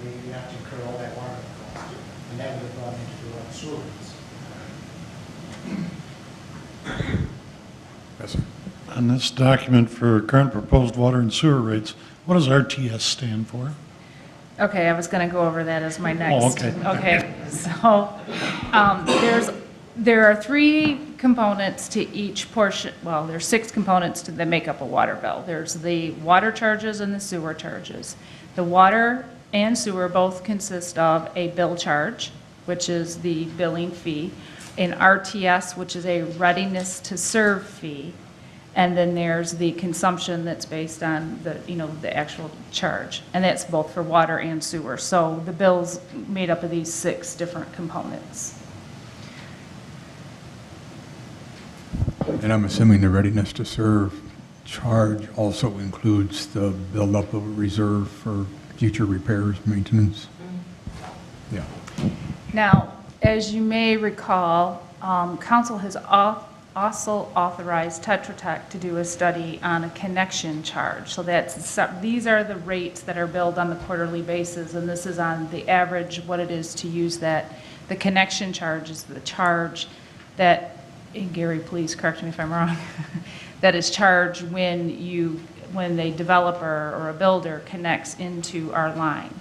we have to incur all that warranty cost, and that would have gone into the sewer rates. Yes, sir. On this document for current proposed water and sewer rates, what does RTS stand for? Okay, I was going to go over that as my next. okay. Okay, so there are 3 components to each portion, well, there's 6 components that make up a water bill. There's the water charges and the sewer charges. The water and sewer both consist of a bill charge, which is the billing fee, an RTS, which is a readiness to serve fee, and then there's the consumption that's based on the, the actual charge. And that's both for water and sewer. So the bill's made up of these 6 different components. And I'm assuming the readiness to serve charge also includes the buildup of a reserve for future repairs, maintenance? Yeah. Now, as you may recall, council has also authorized Tetra Tech to do a study on a connection charge. So these are the rates that are billed on the quarterly basis, and this is on the average, what it is to use that. The connection charge is the charge that, and Gary, please correct me if I'm wrong, that is charged when a developer or a builder connects into our line.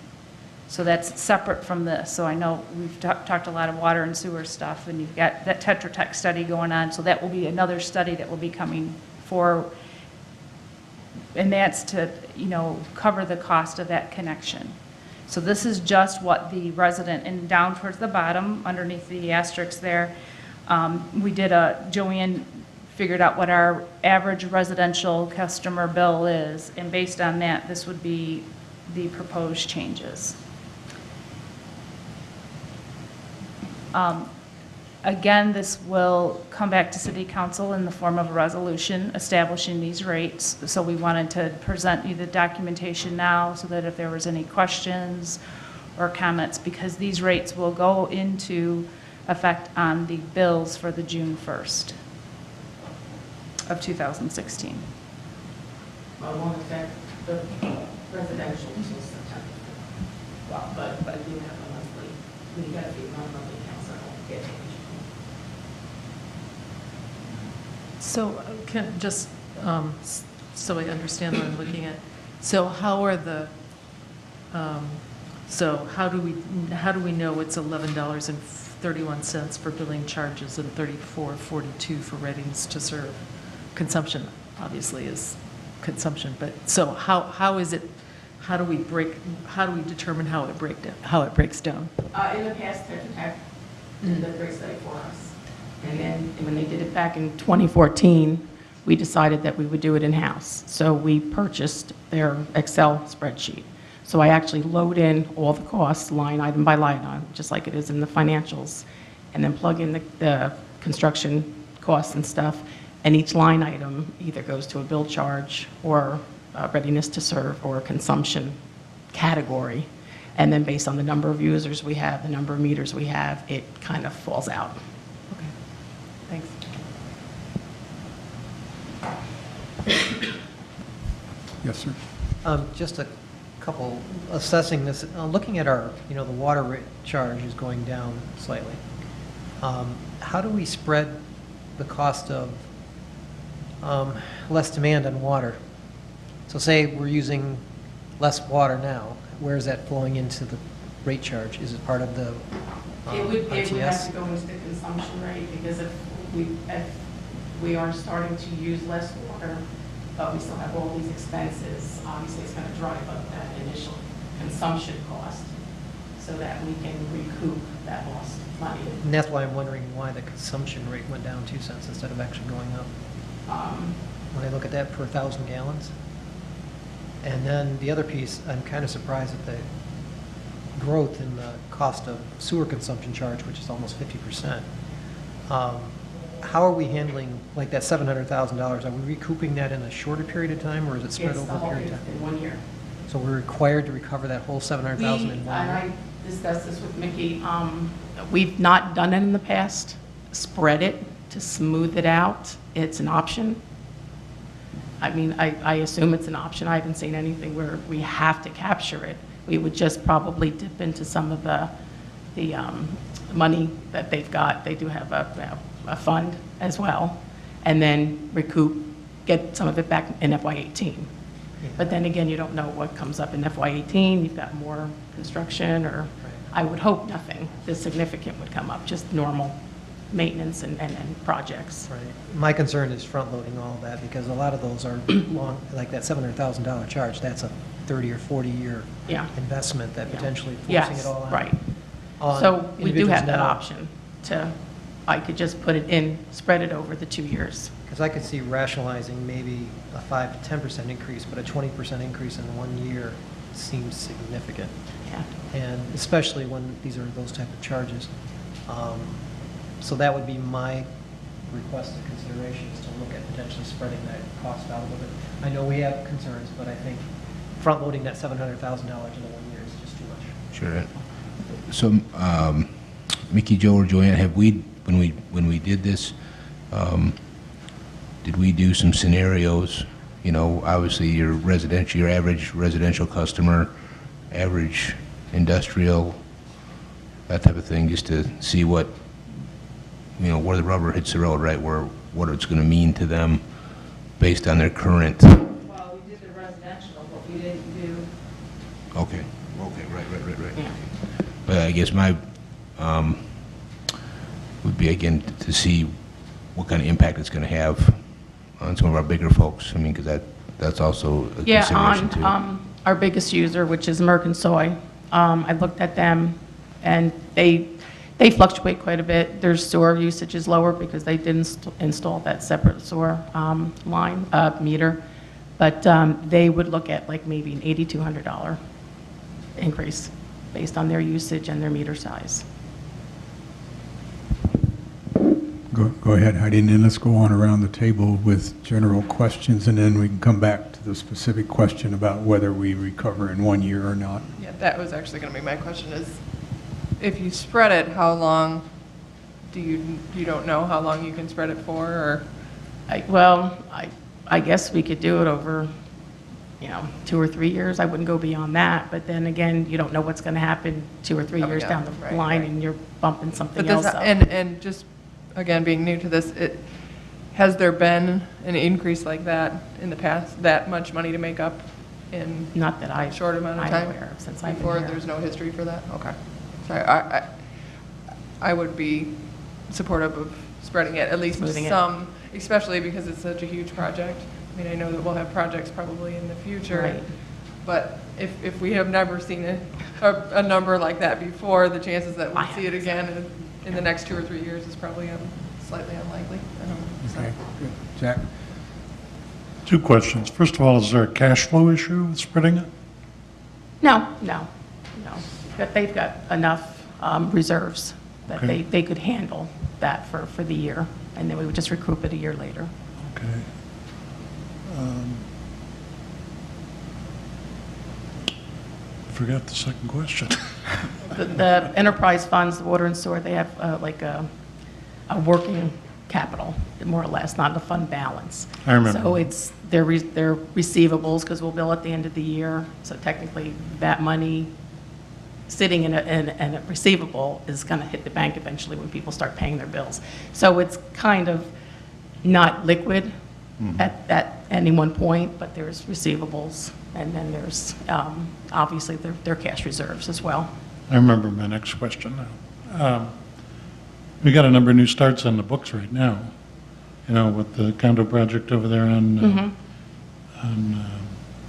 So that's separate from this. So I know we've talked a lot of water and sewer stuff, and you've got that Tetra Tech study going on, so that will be another study that will be coming for, and that's to, cover the cost of that connection. So this is just what the resident, and down towards the bottom, underneath the asterisk there, Joanne figured out what our average residential customer bill is, and based on that, this would be the proposed changes. Again, this will come back to City Council in the form of a resolution establishing these rates. So we wanted to present you the documentation now so that if there was any questions or comments, because these rates will go into effect on the bills for the June 1st of 2016. Well, it won't affect the residential until September. Well, but we do have a monthly, we got a few monthly accounts that won't get changed. So so I understand what I'm looking at. So how are so how do we know it's $11.31 for billing charges and $34.42 for readiness to serve? Consumption obviously is consumption, but so how is it? How do we determine how it breaks down? In the past, Tetra Tech did the rate study for us. And then when they did it back in 2014, we decided that we would do it in-house. So we purchased their Excel spreadsheet. So I actually load in all the costs, line item by line item, just like it is in the financials, and then plug in the construction costs and stuff. And each line item either goes to a bill charge or readiness to serve or a consumption category. And then based on the number of users we have, the number of meters we have, it kind of falls out. Okay, thanks. Yes, sir. Just a couple, assessing this, looking at our, the water rate charge is going down slightly. How do we spread the cost of less demand on water? So say we're using less water now, where is that flowing into the rate charge? Is it part of the It would have RTS? to go into the consumption rate, because if we are starting to use less water, but we still have all these expenses, obviously it's going to drive up that initial consumption cost so that we can recoup that lost money. And that's why I'm wondering why the consumption rate went down 2 cents instead of actually going up. When I look at that per 1,000 gallons. And then the other piece, I'm kind of surprised at the growth in the cost of sewer consumption charge, which is almost 50%. How are we handling, like that $700,000? Are we recouping that in a shorter period of time, or is it spread It's over the a whole period thing of time? in 1 year. So we're required to recover that whole $700,000 in 1 And year? I discussed this with Mickey. We've not done it in the past, spread it to smooth it out. It's an option. I mean, I assume it's an option. I haven't seen anything where we have to capture it. We would just probably dip into some of the money that they've got. They do have a fund as well, and then recoup, get some of it back in FY18. But then again, you don't know what comes up in FY18. You've got more construction, or I would hope nothing this significant would come up, just normal maintenance and projects. Right. My concern is front-loading all of that, because a lot of those are long, like that $700,000 charge, that's a 30 or 40-year Yeah. investment that Yeah. potentially forcing Yes, it all on. right. on So we do have individuals that now. option to, I could just put it in, spread it over the 2 years. Because I could see rationalizing maybe a 5 to 10% increase, but a 20% increase in 1 year seems significant. Yeah. And especially when these are those type of charges. So that would be my request and consideration, is to look at potentially spreading that cost out a little bit. I know we have concerns, but I think front-loading that $700,000 into 1 year is just too much. Sure. So, Mickey, Joe, or Joanne, have we, when we did this, did we do some scenarios? You know, obviously your residential, your average residential customer, average industrial, that type of thing, just to see what, you know, where the rubber hits the road, right? Where, what it's going to mean to them based on their current. Well, we did the residential, but we didn't do. Okay. Right. Yeah. But I guess my, would be again to see what kind of impact it's going to have on some of our bigger folks. I mean, because that's also a Yeah, consideration too. on our biggest user, which is Merck & Soy, I looked at them, and they fluctuate quite a bit. Their sewer usage is lower because they didn't install that separate sewer line, meter. But they would look at like maybe an $8,200 increase based on their usage and their meter size. Go ahead, Heidi, and then let's go on around the table with general questions, and then we can come back to the specific question about whether we recover in 1 year or not. Yeah, that was actually going to be my question, is if you spread it, how long you don't know how long you can spread it for, or? I guess we could do it over, 2 or 3 years. I wouldn't go beyond that. But then again, you don't know what's going to happen 2 or 3 years yeah, down the right, line, right. and you're bumping something But else this, up. and just, again, being new to this, has there been an increase like that in the past, that much money to make up in Not that a short amount of I'm time? aware of since I've been Before, here. there's no history for that? Okay. Sorry, I would be supportive of spreading it, at least Smoothing it. some, especially because it's such a huge project. I mean, I know that we'll have projects probably in the future. Right. But if we have never seen a number like that before, the chances that we'll see it again in the next 2 or 3 years is probably slightly unlikely. So. Okay, good. Jack? 2 questions. First of all, is there a cash flow issue with spreading it? No. But they've got enough reserves that Okay. they could handle that for the year, and then we would just recoup it a year later. Okay. Forgot the second question. The enterprise funds, the water and sewer, they have like a working capital, more or less, not a fund balance. I remember. So it's their receivables, because we'll bill at the end of the year. So technically, that money sitting in a receivable is going to hit the bank eventually when people start paying their bills. So it's kind of not liquid at any one point, but there's receivables, and then there's obviously their cash reserves as well. I remember my next question now. We got a number of new starts on the books right now, with the condo project over there on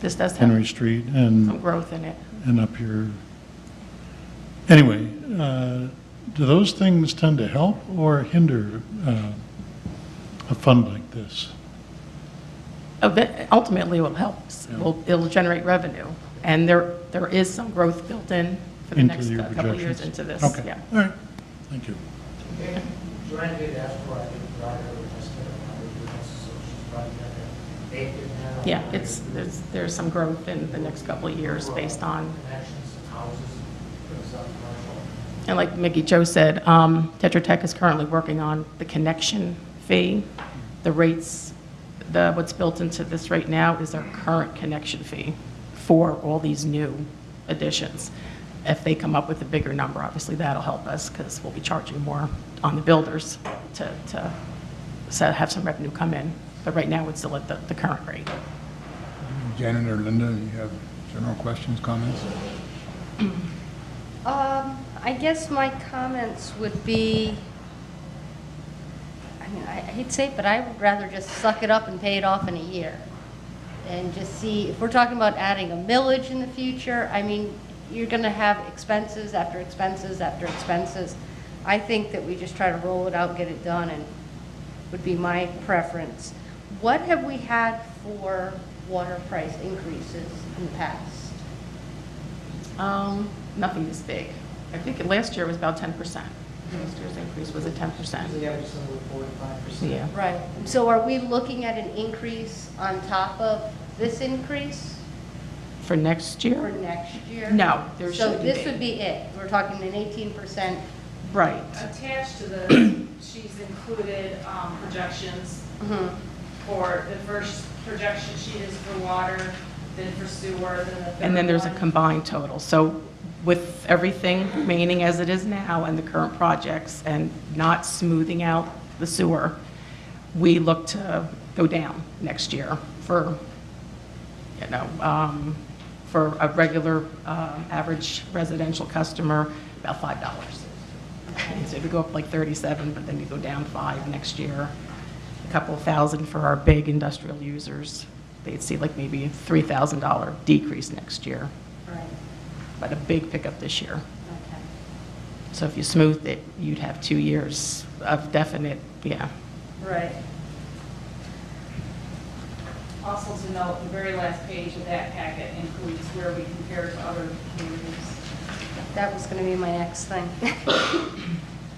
This does Henry have Street some and growth in it. up here. Anyway, do those things tend to help or hinder a fund like this? Ultimately, it will help. Yeah. It'll generate revenue, and there is some growth built in for the Into next your couple of years projections? into this. Okay, Yeah. all right, thank you. Joanne did ask for, I think, provide her with estimate of how to do this, so she's probably got that baked in now. Yeah, there's some growth in the next couple of years based on, Connections, houses, some commercial. and like Mickey Joe said, Tetra Tech is currently working on the connection fee. The rates what's built into this right now is our current connection fee for all these new additions. If they come up with a bigger number, obviously that'll help us because we'll be charging more on the builders to have some revenue come in. But right now, it's still at the current rate. Janet or Linda, you have general questions, comments? I guess my comments would be, I mean, I hate to say it, but I would rather just suck it up and pay it off in a year. And just see, if we're talking about adding a millage in the future, I mean, you're going to have expenses after expenses after expenses. I think that we just try to roll it out, get it done, and would be my preference. What have we had for water price increases in the past? Nothing this big. I think last year was about 10%. Last year's increase was at 10%. Usually average somewhere 4 to 5%. Yeah. Right. So are we looking at an increase on top of this increase For next for year? next year? No, there So shouldn't this be. would be it. We're talking an 18%. Right. Attached to the, she's included projections Mhm. for, the first projection sheet is for water, then for sewer, then the third And then there's a one. combined total. So with everything remaining as it is now and the current projects and not smoothing out the sewer, we look to go down next year for, for a regular average residential customer, about $5. So if we go up like 37, but then you go down 5 next year, a couple of thousand for our big industrial users. They'd see like maybe a $3,000 decrease next year, Right. but a big pickup this year. Okay. So if you smoothed it, you'd have 2 years of definite, yeah. Right. Also to note, the very last page of that packet includes where we compare to other communities. That was going to be my next thing.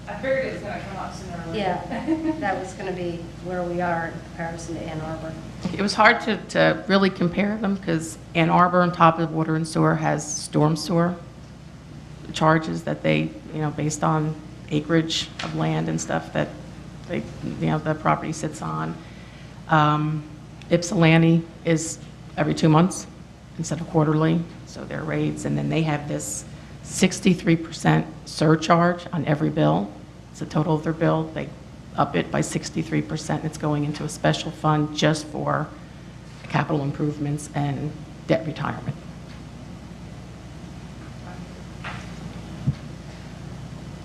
I figured it was going to come up sooner or later. Yeah, that was going to be where we are in comparison to Ann Arbor. It was hard to really compare them because Ann Arbor, on top of water and sewer, has storm sewer charges that they, based on acreage of land and stuff that they, the property sits on. Ypsilanti is every 2 months instead of quarterly, so their rates, and then they have this 63% surcharge on every bill. It's the total of their bill. They up it by 63%. It's going into a special fund just for capital improvements and debt retirement.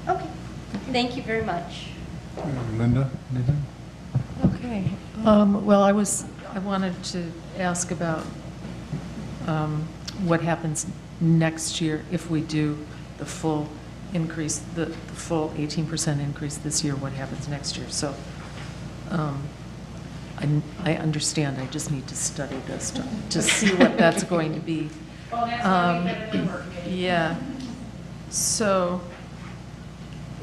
Okay, thank you very much. Linda, anything? Okay. Well, I wanted to ask about what happens next year if we do the full increase, the full 18% increase this year, what happens next year? So I understand, I just need to study this to see what that's going to be. Well, that's why we put it in the work committee. Yeah. So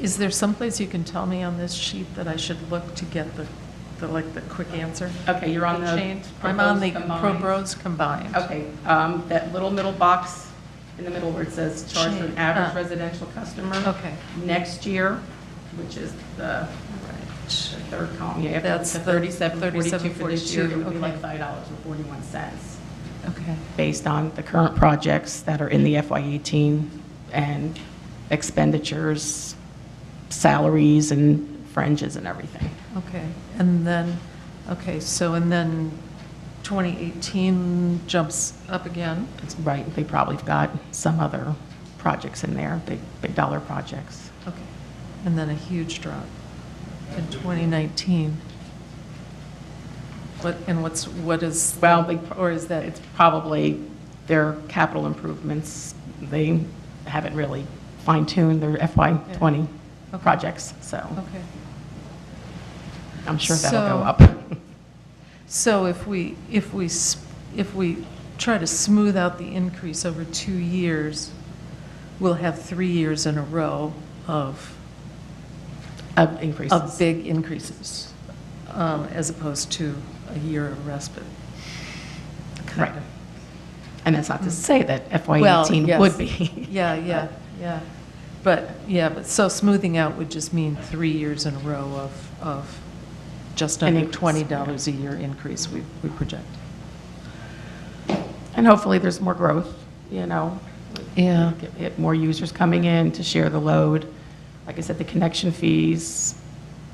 is there someplace you can tell me on this sheet that I should look to get the quick answer? Okay, you're on the Change? I'm on the proposed pro combined. bros combined. Okay, that little middle box in the middle where it says charge for an Change. average residential customer. Okay. Next year, which is the Right. third column, yeah, That's the the 3742 for this year, it would be okay. like $5.41, Okay. based on the current projects that are in the FY18 and expenditures, salaries and fringes and everything. Okay. And then, and then 2018 jumps up again. It's right, they probably have got some other projects in there, big dollar projects. Okay. And then a huge drop in 2019. What is? Well, Or is that? It's probably their capital improvements. They haven't really fine-tuned their FY20 Okay. projects, so Okay. I'm sure that'll go So- up. So if we try to smooth out the increase over 2 years, we'll have 3 years in a row of Increases. big increases, as opposed to a year of respite. Right. And that's not to say that Well, FY18 yes. would be. Yeah. But so smoothing out would just mean 3 years in a row of just under increase, $20 a year increase we project. And hopefully there's more growth, you know. Yeah. Get more users coming in to share the load. Like I said, the connection fees,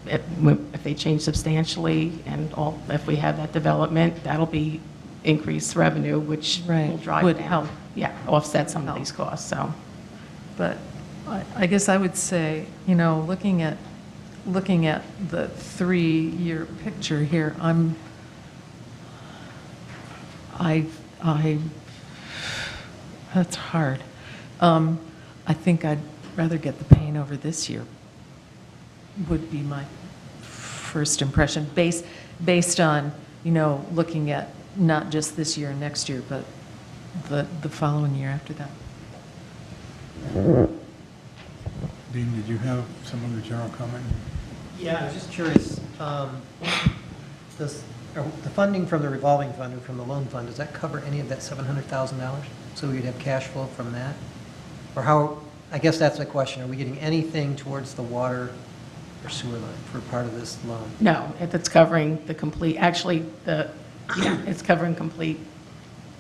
if they change substantially and if we have that development, that'll be increased revenue, which Right, will drive would down. help. Yeah, offset some of Help. these costs, so. But I guess I would say, you know, looking at the 3-year picture here, that's hard. I think I'd rather get the pain over this year, would be my first impression, based on, you know, looking at not just this year and next year, but the following year after that. Dean, did you have some other general comment? Yeah, I was just curious, does, the funding from the revolving fund or from the loan fund, does that cover any of that $700,000? So we'd have cash flow from that? Or how, I guess that's the question, are we getting anything towards the water or sewer line for part of this loan? No, if it's covering the complete, actually, it's covering complete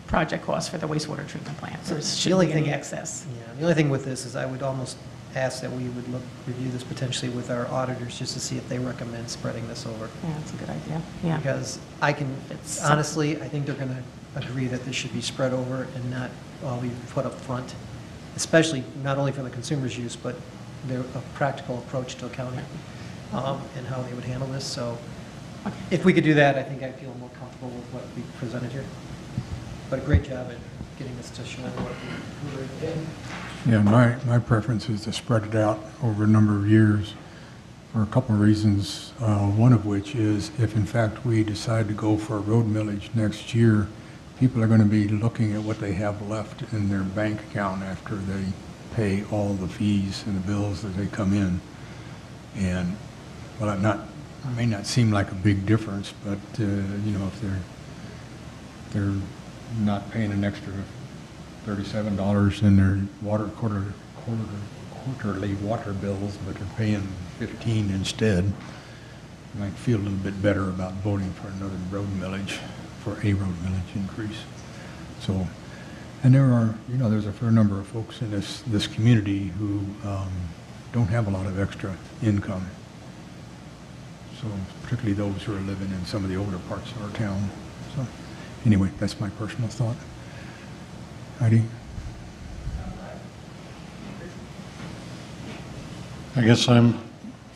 project costs for the wastewater treatment plant. So there The shouldn't only be any thing- excess. Yeah, the only thing with this is I would almost ask that we would review this potentially with our auditors just to see if they recommend spreading this over. Yeah, that's a good idea, yeah. Because I can, It's- honestly, I think they're going to agree that this should be spread over and not all be put up front, especially not only for the consumer's use, but a practical approach to accounting and how they would handle this. So if we could do that, I think I'd feel more comfortable with what we presented here. But a great job at getting us to show what we were doing. Yeah, my preference is to spread it out over a number of years for a couple of reasons. One of which is if in fact we decide to go for a road millage next year, people are going to be looking at what they have left in their bank account after they pay all the fees and the bills that they come in. And, well, it may not seem like a big difference, but, you know, if they're not paying an extra $37 in their quarterly water bills, but they're paying $15 instead, you might feel a little bit better about voting for another road millage, for a road millage increase. So, and there are, you know, there's a fair number of folks in this community who don't have a lot of extra income. So particularly those who are living in some of the older parts of our town. So anyway, that's my personal thought. Heidi? I guess I'm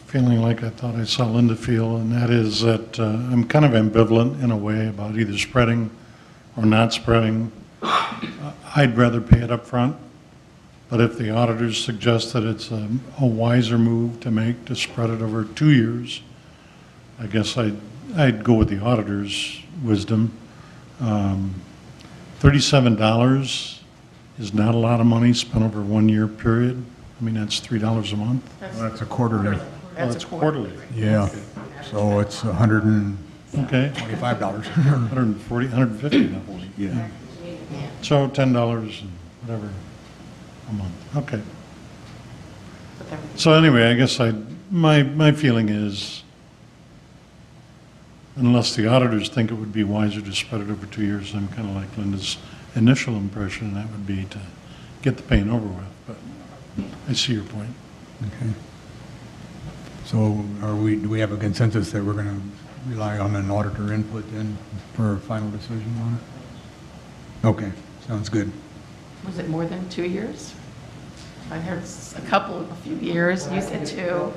feeling like I thought I saw Linda feel, and that is that I'm kind of ambivalent in a way about either spreading or not spreading. I'd rather pay it up front, but if the auditors suggest that it's a wiser move to make to spread it over 2 years, I guess I'd go with the auditor's wisdom. $37 is not a lot of money spent over a 1 year period. I mean, that's $3 a month. Well, that's a quarterly. That's a quarterly. Yeah, so it's $125. Okay, 140, 150 now. Yeah. So $10 and whatever a month. Okay. So anyway, I guess my feeling is, unless the auditors think it would be wiser to spread it over 2 years, I'm kind of like Linda's initial impression, and that would be to get the pain over with. But I see your point. Okay. So do we have a consensus that we're going to rely on an auditor input then for a final decision on it? Okay, sounds good. Was it more than 2 years? I heard a few years, you said 2. 2 or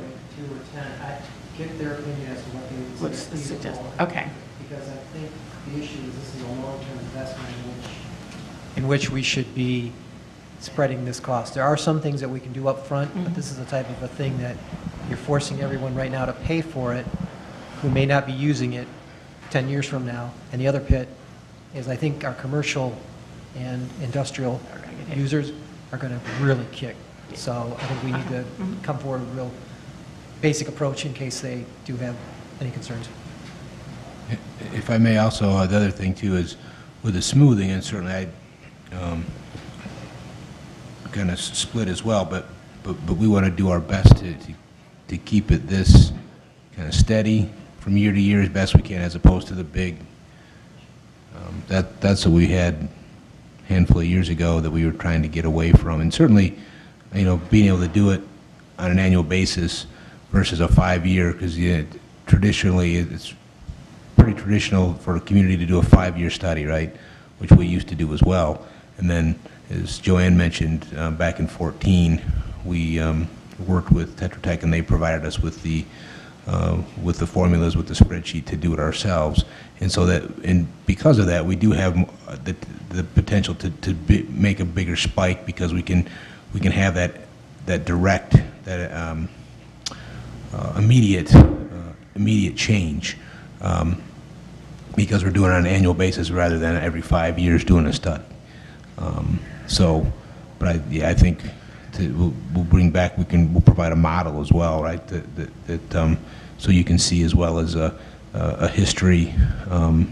10. I get their opinion as to what they would say. What's the is feasible. suggestion? Okay. Because I think the issue is this is a long-term investment in which we should be spreading this cost. There are some things that we can do up front, but this is the type of a thing that you're forcing everyone right now to pay for it who may not be using it 10 years from now. And the other pit is I think our commercial and industrial users are going to really kick. So I think we need to come forward with a real basic approach in case they do have any concerns. If I may also, the other thing too is with the smoothing, and certainly I kind of split as well, but we want to do our best to keep it this kind of steady from year to year as best we can, as opposed to the big, that's what we had a handful of years ago that we were trying to get away from. And certainly, you know, being able to do it on an annual basis versus a 5-year, because traditionally, it's pretty traditional for a community to do a 5-year study, right? Which we used to do as well. And then, as Joanne mentioned, back in 2014, we worked with Tetra Tech, and they provided us with the formulas, with the spreadsheet to do it ourselves. And so that, and because of that, we do have the potential to make a bigger spike, because we can have that direct, that immediate change, because we're doing it on an annual basis rather than every 5 years doing a study. But I think we'll bring back, we'll provide a model as well, right? That so you can see, as well as a history.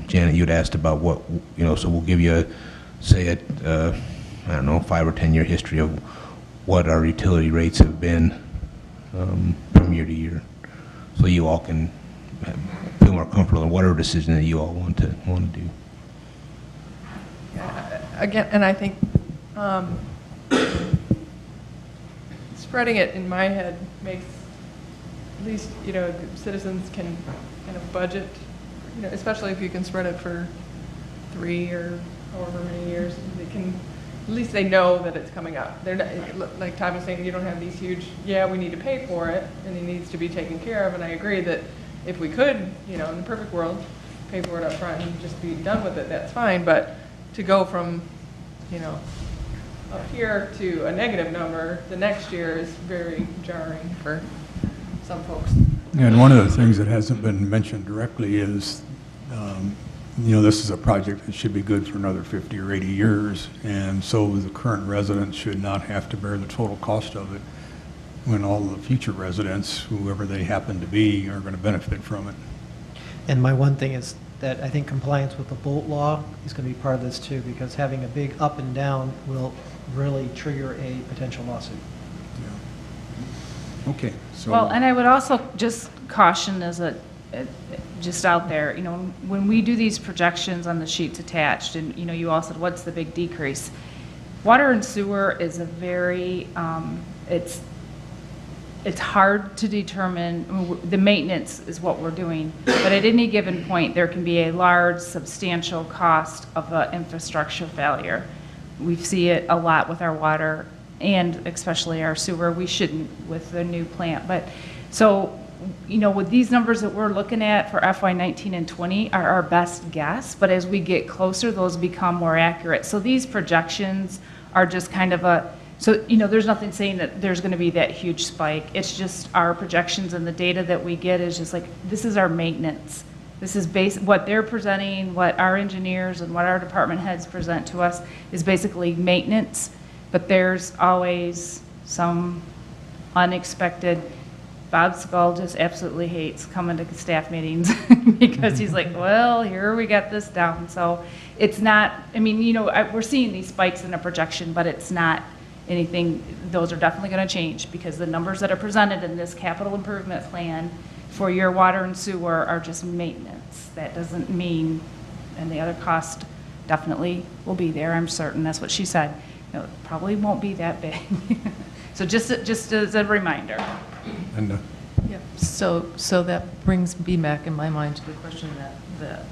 Janet, you'd asked about what, you know, so we'll give you I don't know, 5 or 10 year history of what our utility rates have been from year to year, so you all can feel more comfortable in whatever decision that you all want to do. Yeah, again, and I think spreading it in my head makes, at least, you know, citizens can kind of budget, you know, especially if you can spread it for 3 or however many years, they can, at least they know that it's coming up. They're not, like Todd was saying, you don't have these huge, yeah, we need to pay for it, and it needs to be taken care of, and I agree that if we could, you know, in the perfect world, pay for it up front and just be done with it, that's fine, but to go from, you know, up here to a negative number the next year is very jarring for some folks. And one of the things that hasn't been mentioned directly is, you know, this is a project that should be good for another 50 or 80 years, and so the current residents should not have to bear the total cost of it, when all the future residents, whoever they happen to be, are going to benefit from it. And my one thing is that I think compliance with the Bolt law is going to be part of this too, because having a big up and down will really trigger a potential lawsuit. Yeah. Okay, so. Well, and I would also just caution just out there, you know, when we do these projections on the sheets attached, and, you know, you all said, what's the big decrease? Water and sewer is a very, it's hard to determine. The maintenance is what we're doing, but at any given point, there can be a large, substantial cost of an infrastructure failure. We see it a lot with our water and especially our sewer. We shouldn't with the new plant, but so, you know, with these numbers that we're looking at for FY19 and 20 are our best guess, but as we get closer, those become more accurate. So these projections are just kind of so, you know, there's nothing saying that there's going to be that huge spike. It's just our projections, and the data that we get is just like, this is our maintenance. This is what they're presenting, what our engineers and what our department heads present to us is basically maintenance, but there's always some unexpected. Bob Skull just absolutely hates coming to staff meetings because he's like, well, here we got this down. So it's not, I mean, you know, we're seeing these spikes in a projection, but it's not anything. Those are definitely going to change, because the numbers that are presented in this capital improvement plan for your water and sewer are just maintenance. That doesn't mean, and the other cost definitely will be there, I'm certain. That's what she said. You know, it probably won't be that big. So just as a reminder. And, Yeah, so that brings me back in my mind to the question that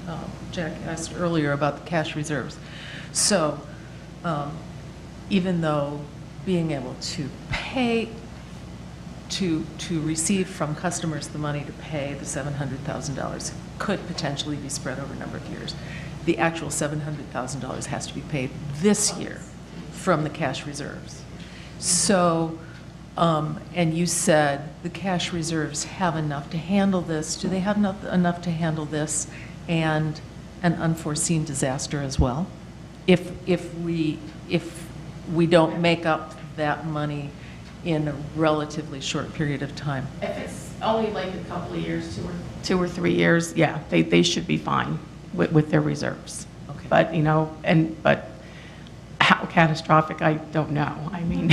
Jack asked earlier about the cash reserves. So even though being able to pay, to receive from customers the money to pay the $700,000 could potentially be spread over a number of years, the actual $700,000 has to be paid this year from the cash reserves. So, and you said the cash reserves have enough to handle this. Do they have enough to handle this and an unforeseen disaster as well? If we don't make up that money in a relatively short period of time? If it's only like a couple of years, 2 or 3 years, yeah, they should be fine with their reserves. Okay. But, you know, but how catastrophic, I don't know. I mean,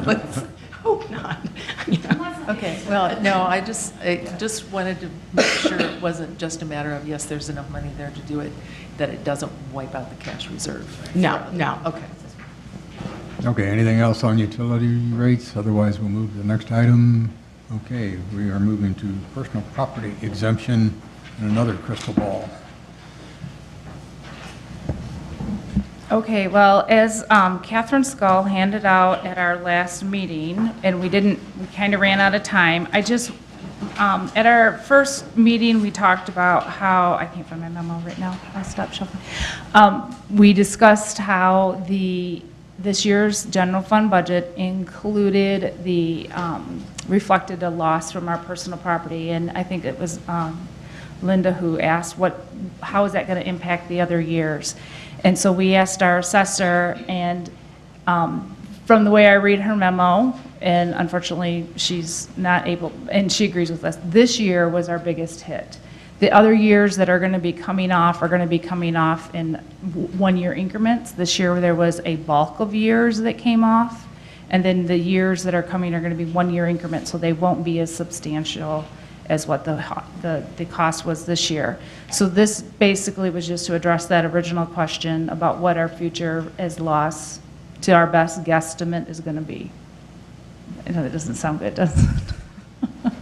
let's hope not. You know. Okay, well, no, I just wanted to make sure it wasn't just a matter of, yes, there's enough money there to do it, that it doesn't wipe out the cash reserve. No, no. Okay. Okay, anything else on utility rates? Otherwise, we'll move to the next item. Okay, we are moving to personal property exemption and another crystal ball. Okay, well, as Catherine Skull handed out at our last meeting, and we kind of ran out of time, at our first meeting, we talked about how, I can't find my memo right now, I'll stop shuffling. We discussed how this year's general fund budget included reflected a loss from our personal property, and I think it was Linda who asked how is that going to impact the other years? And so we asked our assessor, and from the way I read her memo, and unfortunately she's not able, and she agrees with us, this year was our biggest hit. The other years that are going to be coming off are going to be coming off in one-year increments. This year there was a bulk of years that came off, and then the years that are coming are going to be one-year increments, so they won't be as substantial as what the cost was this year. So this basically was just to address that original question about what our future as loss to our best guesstimate is going to be. I know that doesn't sound good, does it?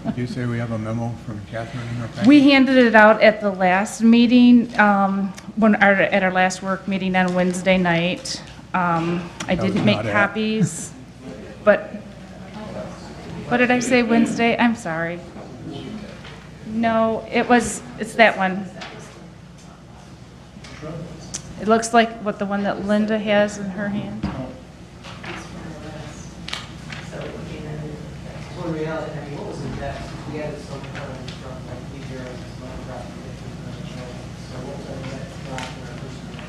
Did you say we have a memo from Catherine in our packet? We handed it out at the last meeting, at our last work meeting on Wednesday night. I was didn't make not at. copies, but, what did I say, Wednesday? I'm sorry. No, it's that one. It looks like the one that Linda has in her hand. So in reality, I mean, what was the debt? We added some funds from like figure and some other property. So what was our net drop in our personal?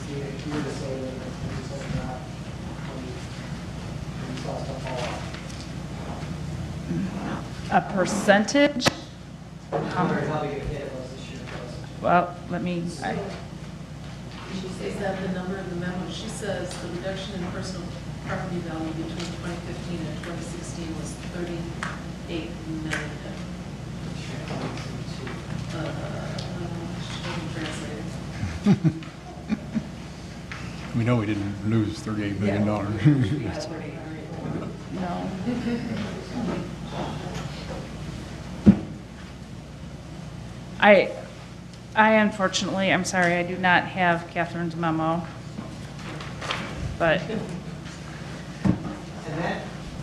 If you were to say that it's a drop, we saw stuff fall off. A percentage? I'm wondering how big a hit it was this year for us. Well, let me, She says that the number in the memo, she says the reduction in personal property value between 2015 and 2016 was 38 million. She doesn't translate it. We know we didn't lose $38 million. no. I unfortunately, I'm sorry, I do not have Catherine's memo, but, And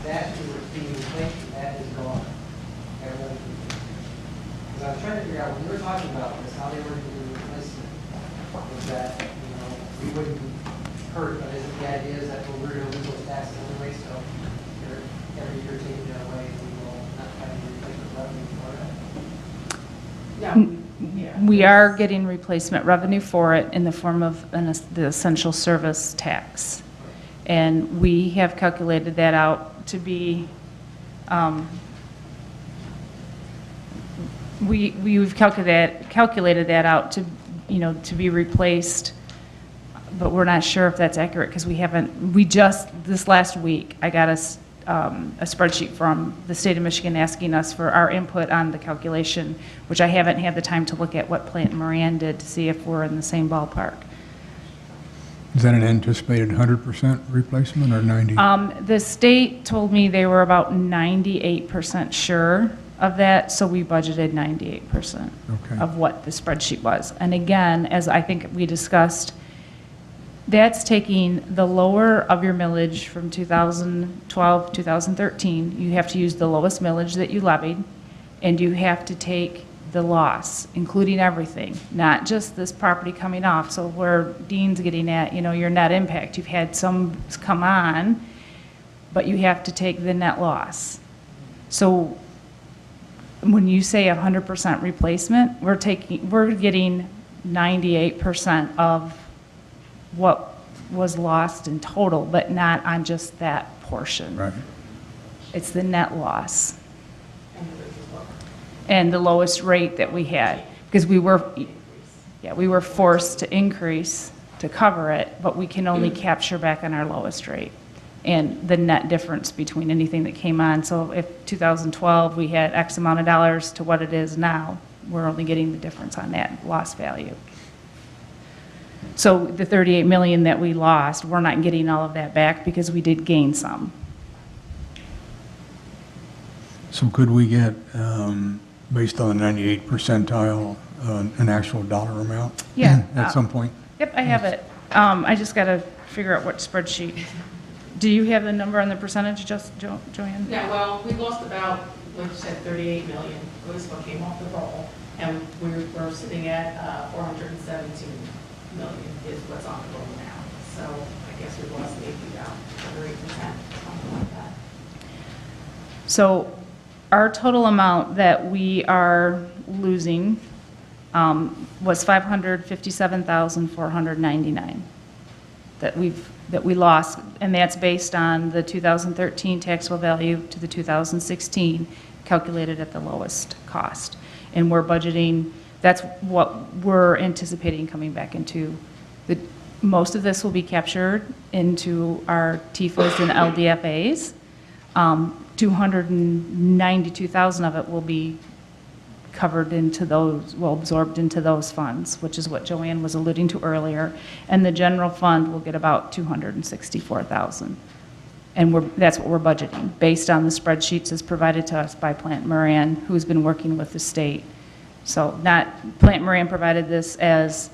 that is being replaced, that is gone. Because I was trying to figure out, when we were talking about this, how they were going to do replacement, was that, we wouldn't hurt, but isn't the idea is that we're going to lose those taxes anyway, so they're every year taking that away, and we will not have any replacement revenue for that. we are getting replacement revenue for it in the form of the essential service tax. And we have calculated that out to be, we've calculated that out to, to be replaced, but we're not sure if that's accurate because this last week, I got a spreadsheet from the state of Michigan asking us for our input on the calculation, which I haven't had the time to look at what Plant Moran did to see if we're in the same ballpark. Is that an anticipated 100% replacement or 90? The state told me they were about 98% sure of that, so we budgeted 98% Okay. of what the spreadsheet was. And again, as I think we discussed, that's taking the lower of your millage from 2012, 2013. You have to use the lowest millage that you levied, and you have to take the loss, including everything, not just this property coming off. So where Dean's getting at, your net impact, you've had some come on, but you have to take the net loss. So when you say 100% replacement, we're getting 98% of what was lost in total, but not on just that portion. Right. It's the net loss. And the lowest rate that we had, because we were forced to increase to cover it, but we can only capture back on our lowest rate. and the net difference between anything that came on. So if 2012, we had X amount of dollars to what it is now, we're only getting the difference on that lost value. So the 38 million that we lost, we're not getting all of that back because we did gain some. So could we get, based on the 98th percentile, an actual dollar amount? Yeah. At some point? Yep, I have it. I just got to figure out what spreadsheet. Do you have the number on the percentage, Joanne? Yeah, well, we lost about, like you said, 38 million was what came off the roll, and we're sitting at 417 million is what's on the roll now. So I guess we lost maybe about 8%, something like that. So our total amount that we are losing was $557,499 that we lost, and that's based on the 2013 taxable value to the 2016 calculated at the lowest cost. And we're budgeting, that's what we're anticipating coming back into. Most of this will be captured into our TIFAs and LDFAs. 292,000 of it will be covered into those, well, absorbed into those funds, which is what Joanne was alluding to earlier. And the general fund will get about 264,000. And that's what we're budgeting, based on the spreadsheets as provided to us by Plant Moran, who's been working with the state. So Plant Moran provided this as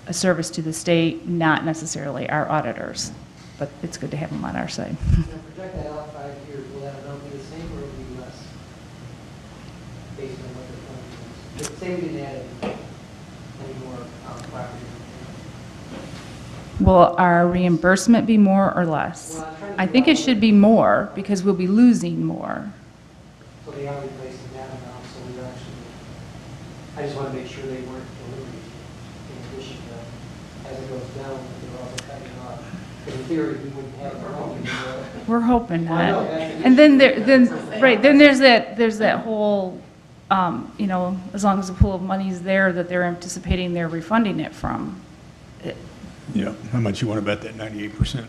a service to the state, not necessarily our auditors. But it's good to have them on our side. Now, project that out 5 years, will that amount be the same or will it be less? Based on what the plan is. Say we didn't add any more property. Will our reimbursement be more or less? Well, I'm trying to I think it should be more, because we'll be losing more. So they are replacing that amount, so we're actually, I just want to make sure they weren't delivered in addition to, as it goes down, that they're also cutting off. Because in theory, we wouldn't have our own. We're hoping Well, I know, not. that's an And then issue. then there's that whole, you know, as long as the pool of money is there that they're anticipating they're refunding it from. Yeah, how much you want to bet that 98%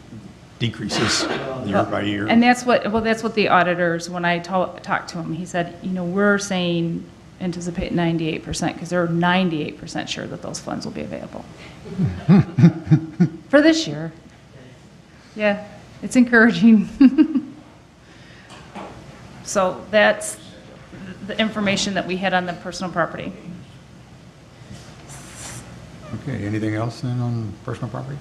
decreases year by year? And that's what the auditors, when I talked to him, he said, you know, we're saying anticipate 98%, because they're 98% sure that those funds will be available. For this year. Yeah, it's encouraging. So that's the information that we had on the personal property. Okay, anything else then on personal property?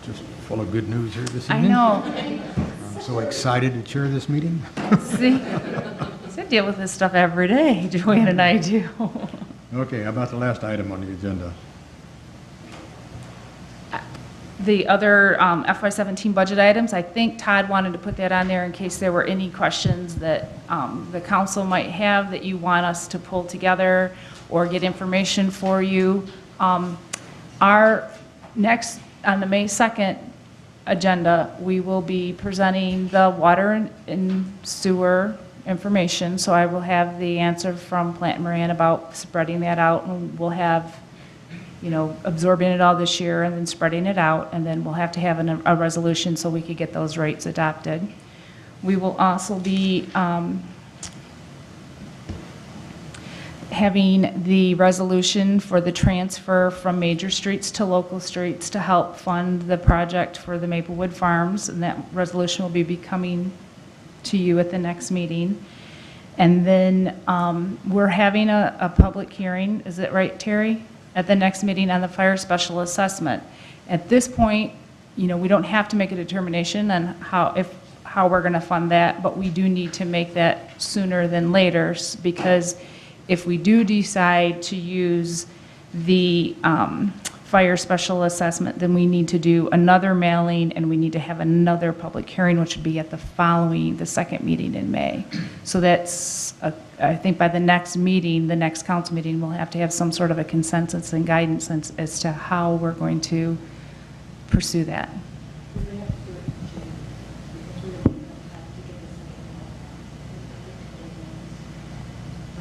Just full of good news here this I evening? know. I'm so excited to chair this meeting. See, I deal with this stuff every day, Joanne and I do. Okay, how about the last item on the agenda? The other FY17 budget items, I think Todd wanted to put that on there in case there were any questions that the council might have that you want us to pull together or get information for you. Our next, on the May 2nd agenda, we will be presenting the water and sewer information. So I will have the answer from Plant Moran about spreading that out, and we'll have, you know, absorbing it all this year and then spreading it out, and then we'll have to have a resolution so we could get those rates adopted. We will also be having the resolution for the transfer from major streets to local streets to help fund the project for the Maplewood Farms, and that resolution will be coming to you at the next meeting. And then we're having a public hearing, is it right, Terry? At the next meeting on the fire special assessment. At this point, you know, we don't have to make a determination on how we're going to fund that, but we do need to make that sooner than later, because if we do decide to use the fire special assessment, then we need to do another mailing, and we need to have another public hearing, which would be at the second meeting in May. So that's, I think by the next meeting, the next council meeting, we'll have to have some sort of a consensus and guidance as to how we're going to pursue that.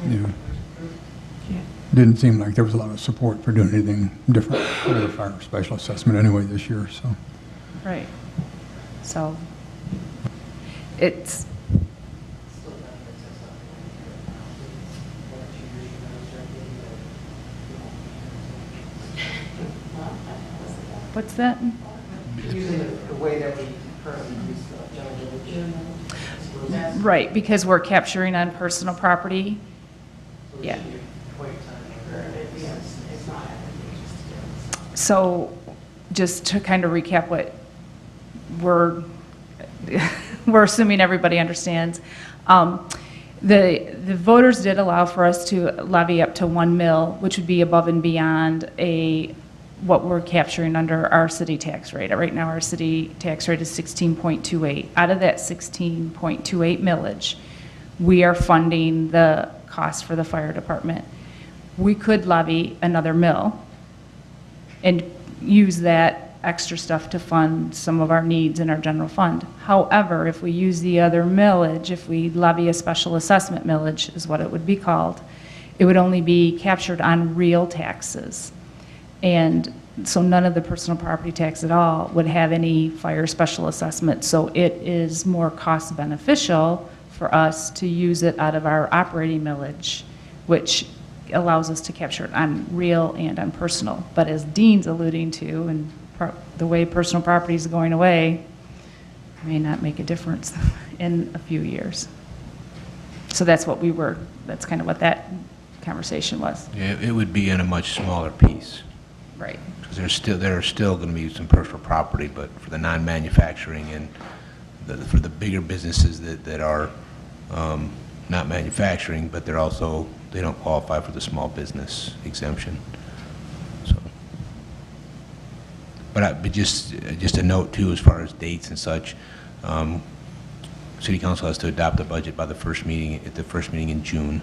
Yeah. Didn't seem like there was a lot of support for doing anything different for the fire special assessment anyway this year, so. Right. So it's, what's that? Using the way that we currently use the general village. Right, because we're capturing on personal property. Yeah. So just to kind of recap what we're assuming everybody understands. The voters did allow for us to levy up to 1 mil, which would be above and beyond what we're capturing under our city tax rate. Right now, our city tax rate is 16.28. Out of that 16.28 millage, we are funding the cost for the fire department. We could levy another mill and use that extra stuff to fund some of our needs in our general fund. However, if we use the other millage, if we levy a special assessment millage, is what it would be called, it would only be captured on real taxes. And so none of the personal property tax at all would have any fire special assessment. So it is more cost beneficial for us to use it out of our operating millage, which allows us to capture it on real and on personal. But as Dean's alluding to, and the way personal property is going away, may not make a difference in a few years. So that's kind of what that conversation was. Yeah, it would be in a much smaller piece. Right. Because there are still going to be some personal property, but for the non-manufacturing and for the bigger businesses that are not manufacturing, but they don't qualify for the small business exemption. So, but just a note too, as far as dates and such, City Council has to adopt the budget by the first meeting in June.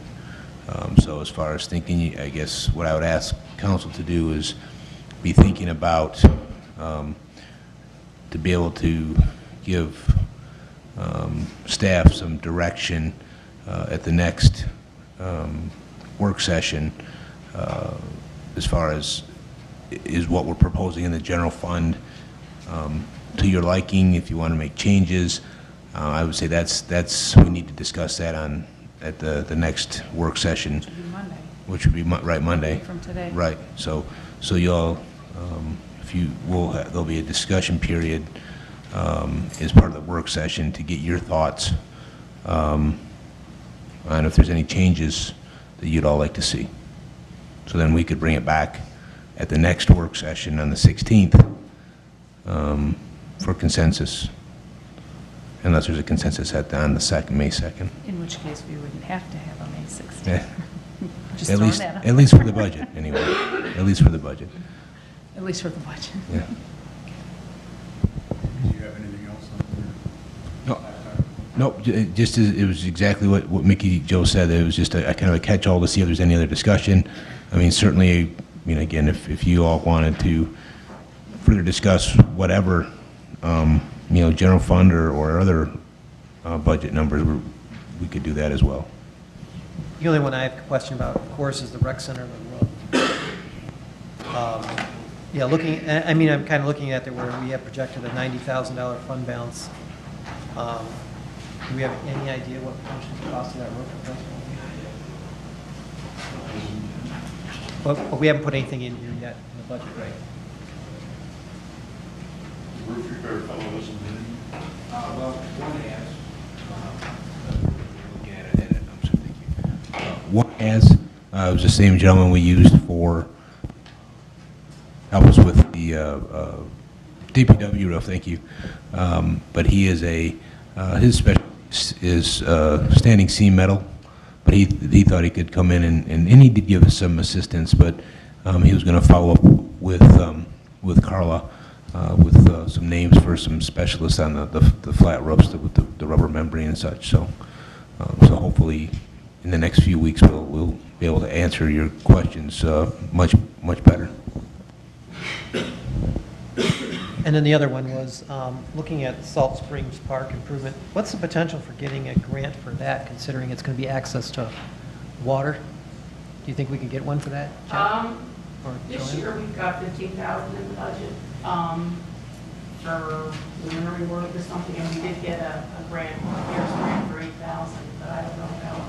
So as far as thinking, I guess what I would ask council to do is be thinking about to be able to give staff some direction at the next work session as far as is what we're proposing in the general fund to your liking. If you want to make changes, I would say we need to discuss that at the next work session, Which would be Monday. which would be Monday. From today. Right. So y'all, there'll be a discussion period as part of the work session to get your thoughts on if there's any changes that you'd all like to see. So then we could bring it back at the next work session on the 16th for consensus, unless there's a consensus on the May 2nd. In which case, we wouldn't have to have a May 16th. Yeah. Just At throwing least, that out. at least for the budget, anyway. At least for the budget. At least for the budget. Yeah. Do you have anything else on No, it was exactly what Mickey Joe said. It was just a kind of a catch-all to see if there's any other discussion. I mean, certainly, again, if you all wanted to further discuss whatever, general fund or other budget numbers, we could do that as well. The only one I have a question about, of course, is the rec center and the road. Yeah, I'm kind of looking at it where we have projected a $90,000 fund balance. Do we have any idea what potentially the cost of that road replacement will be? But we haven't put anything in here yet in the budget, right? Roof repair fellow isn't in. Well, one has, it was the same gentleman we used for help us with the DPW roof, thank you. But he is his specialty is standing seam metal, but he thought he could come in and he did give us some assistance, but he was going to follow up with Carla with some names for some specialists on the flat roofs with the rubber membrane and such. So hopefully in the next few weeks we'll be able to answer your questions much better. And then the other one was looking at Salt Springs Park improvement. What's the potential for getting a grant for that, considering it's going to be access to water? Do you think we could get one for that? Jeff? Or This Joanne? year, we've got 15,000 in the budget. for preliminary work or something, and we did get a grant, a CARES grant for 8,000, but I don't know how.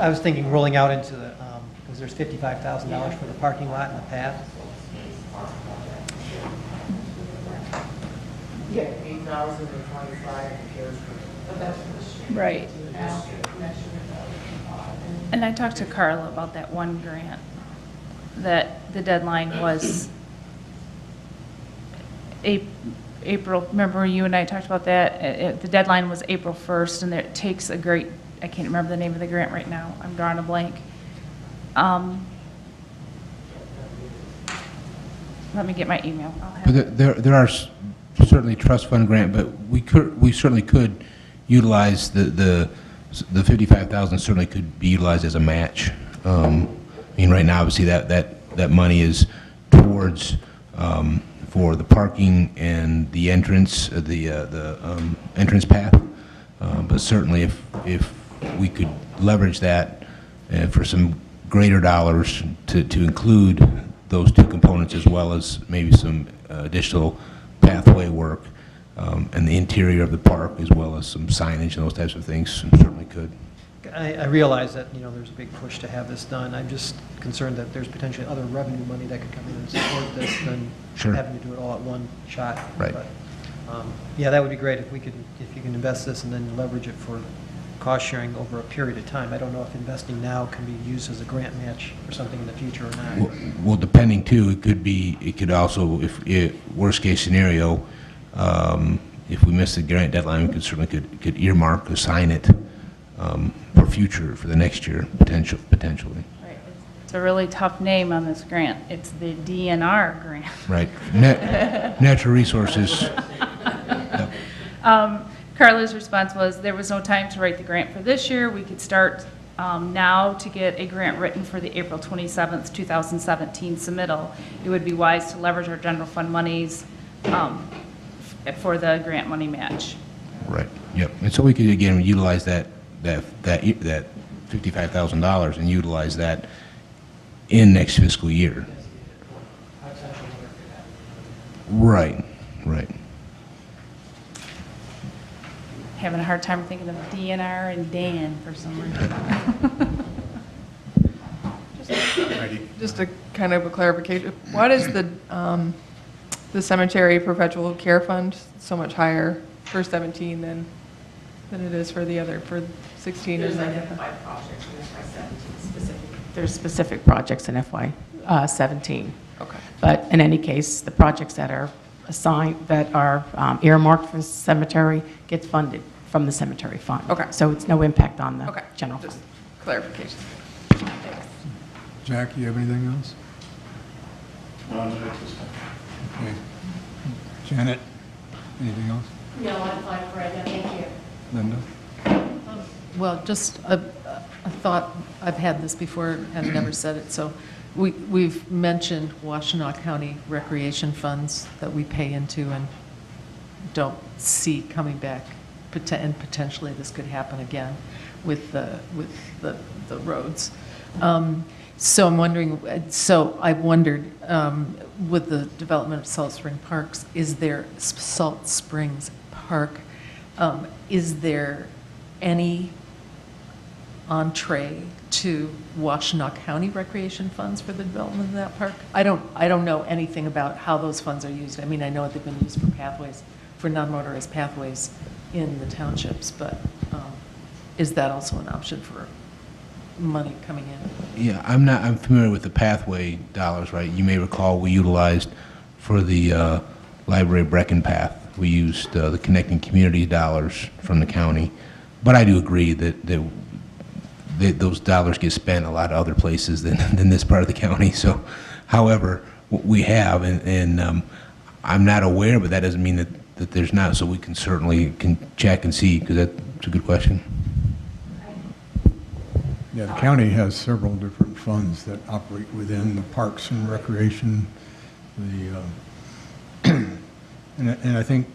I was thinking rolling out into the, because there's $55,000 for the parking lot and the path. Yeah, 8,025 CARES grant. But that's for this year. Right. Next year, And I talked to Carla about that one grant, that the deadline was April. Remember you and I talked about that? The deadline was April 1st, and it takes a great, I can't remember the name of the grant right now. I'm drawing a blank. Let me get my email. I'll have it. But there are certainly trust fund grant, but we certainly could utilize the 55,000 certainly could be utilized as a match. I mean, right now, obviously, that money is towards for the parking and the entrance, the entrance path. But certainly, if we could leverage that for some greater dollars to include those two components, as well as maybe some additional pathway work and the interior of the park, as well as some signage and those types of things, certainly could. I realize that, there's a big push to have this done. I'm just concerned that there's potentially other revenue money that could come in and support this than Sure. having to do it all at one shot. Right. But, yeah, that would be great if you can invest this and then leverage it for cost sharing over a period of time. I don't know if investing now can be used as a grant match for something in the future or not. Well, depending too, it could also, worst case scenario, if we miss the grant deadline, we could earmark, assign it for the next year, potentially. Right. It's a really tough name on this grant. It's the DNR grant. Right. Natural resources. Yep. Carla's response was, there was no time to write the grant for this year. We could start now to get a grant written for the April 27th, 2017 submittal. It would be wise to leverage our general fund monies for the grant money match. Right. Yep. And so we could again utilize that $55,000 and utilize that in next fiscal year. Right. Right. Having a hard time thinking of DNR and Dan for some reason. Just a kind of a clarification, why does the cemetery perpetual care fund so much higher for 17 than it is for the other, for 16 There's and then? identified projects in FY 17 specific. There's specific projects in FY 17. Okay. But in any case, the projects that are assigned, that are earmarked for cemetery get funded from the cemetery fund. Okay. So it's no impact on the Okay, general just fund. clarification. Jack, you have anything else? Okay. Janet, anything else? No, I'm fine for right now, thank you. Linda? Well, just a thought, I've had this before and never said it, so we've mentioned Washtenaw County recreation funds that we pay into and don't see coming back, and potentially this could happen again with the roads. So I'm wondering, I wondered, with the development of Salt Spring Parks, Salt Springs Park, is there any entree to Washtenaw County recreation funds for the development of that park? I don't know anything about how those funds are used. I mean, I know they've been used for pathways, for non-motorized pathways in the townships, but is that also an option for money coming in? Yeah, I'm familiar with the pathway dollars, right? You may recall we utilized for the library Brecken path, we used the connecting community dollars from the county. But I do agree that those dollars get spent a lot of other places than this part of the county. So, however, what we have, and I'm not aware, but that doesn't mean that there's not. So we can certainly check and see, because that's a good question. Yeah, the county has several different funds that operate within the parks and recreation. And I think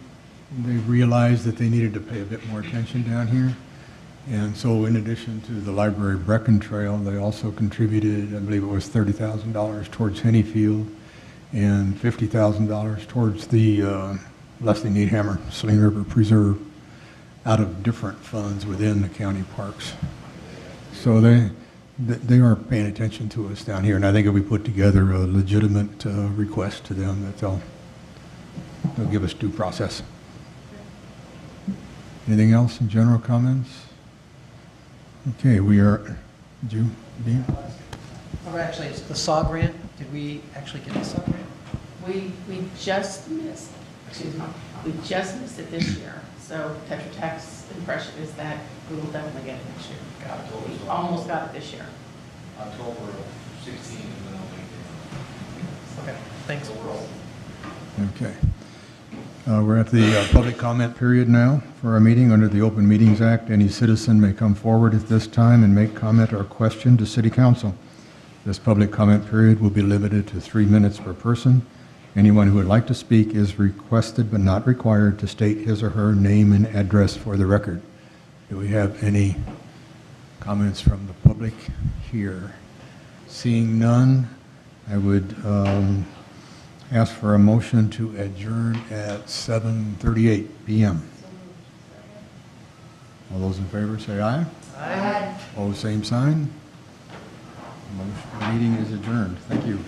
they realized that they needed to pay a bit more attention down here. And so in addition to the library Brecken Trail, they also contributed, I believe it was $30,000 towards Henny Field and $50,000 towards the Leslie Needhammer, Saline River Preserve, out of different funds within the county parks. So they are paying attention to us down here, and I think if we put together a legitimate request to them, that they'll give us due process. Anything else in general comments? Okay, we are, did you, Dean? Or actually, it's the SAW grant. Did we actually get the SAW grant? We just missed, excuse me, we just missed it this year. So Tetra Tech's impression is that we will definitely get it next year. We almost got it this year. October 16 and then Okay, thanks. Okay. We're at the public comment period now for our meeting. Under the Open Meetings Act, any citizen may come forward at this time and make comment or question to City Council. This public comment period will be limited to 3 minutes per person. Anyone who would like to speak is requested but not required to state his or her name and address for the record. Do we have any comments from the public here? Seeing none, I would ask for a motion to adjourn at 7:38 p.m. All those in favor say aye. Aye. All same sign. Motion, meeting is adjourned. Thank you.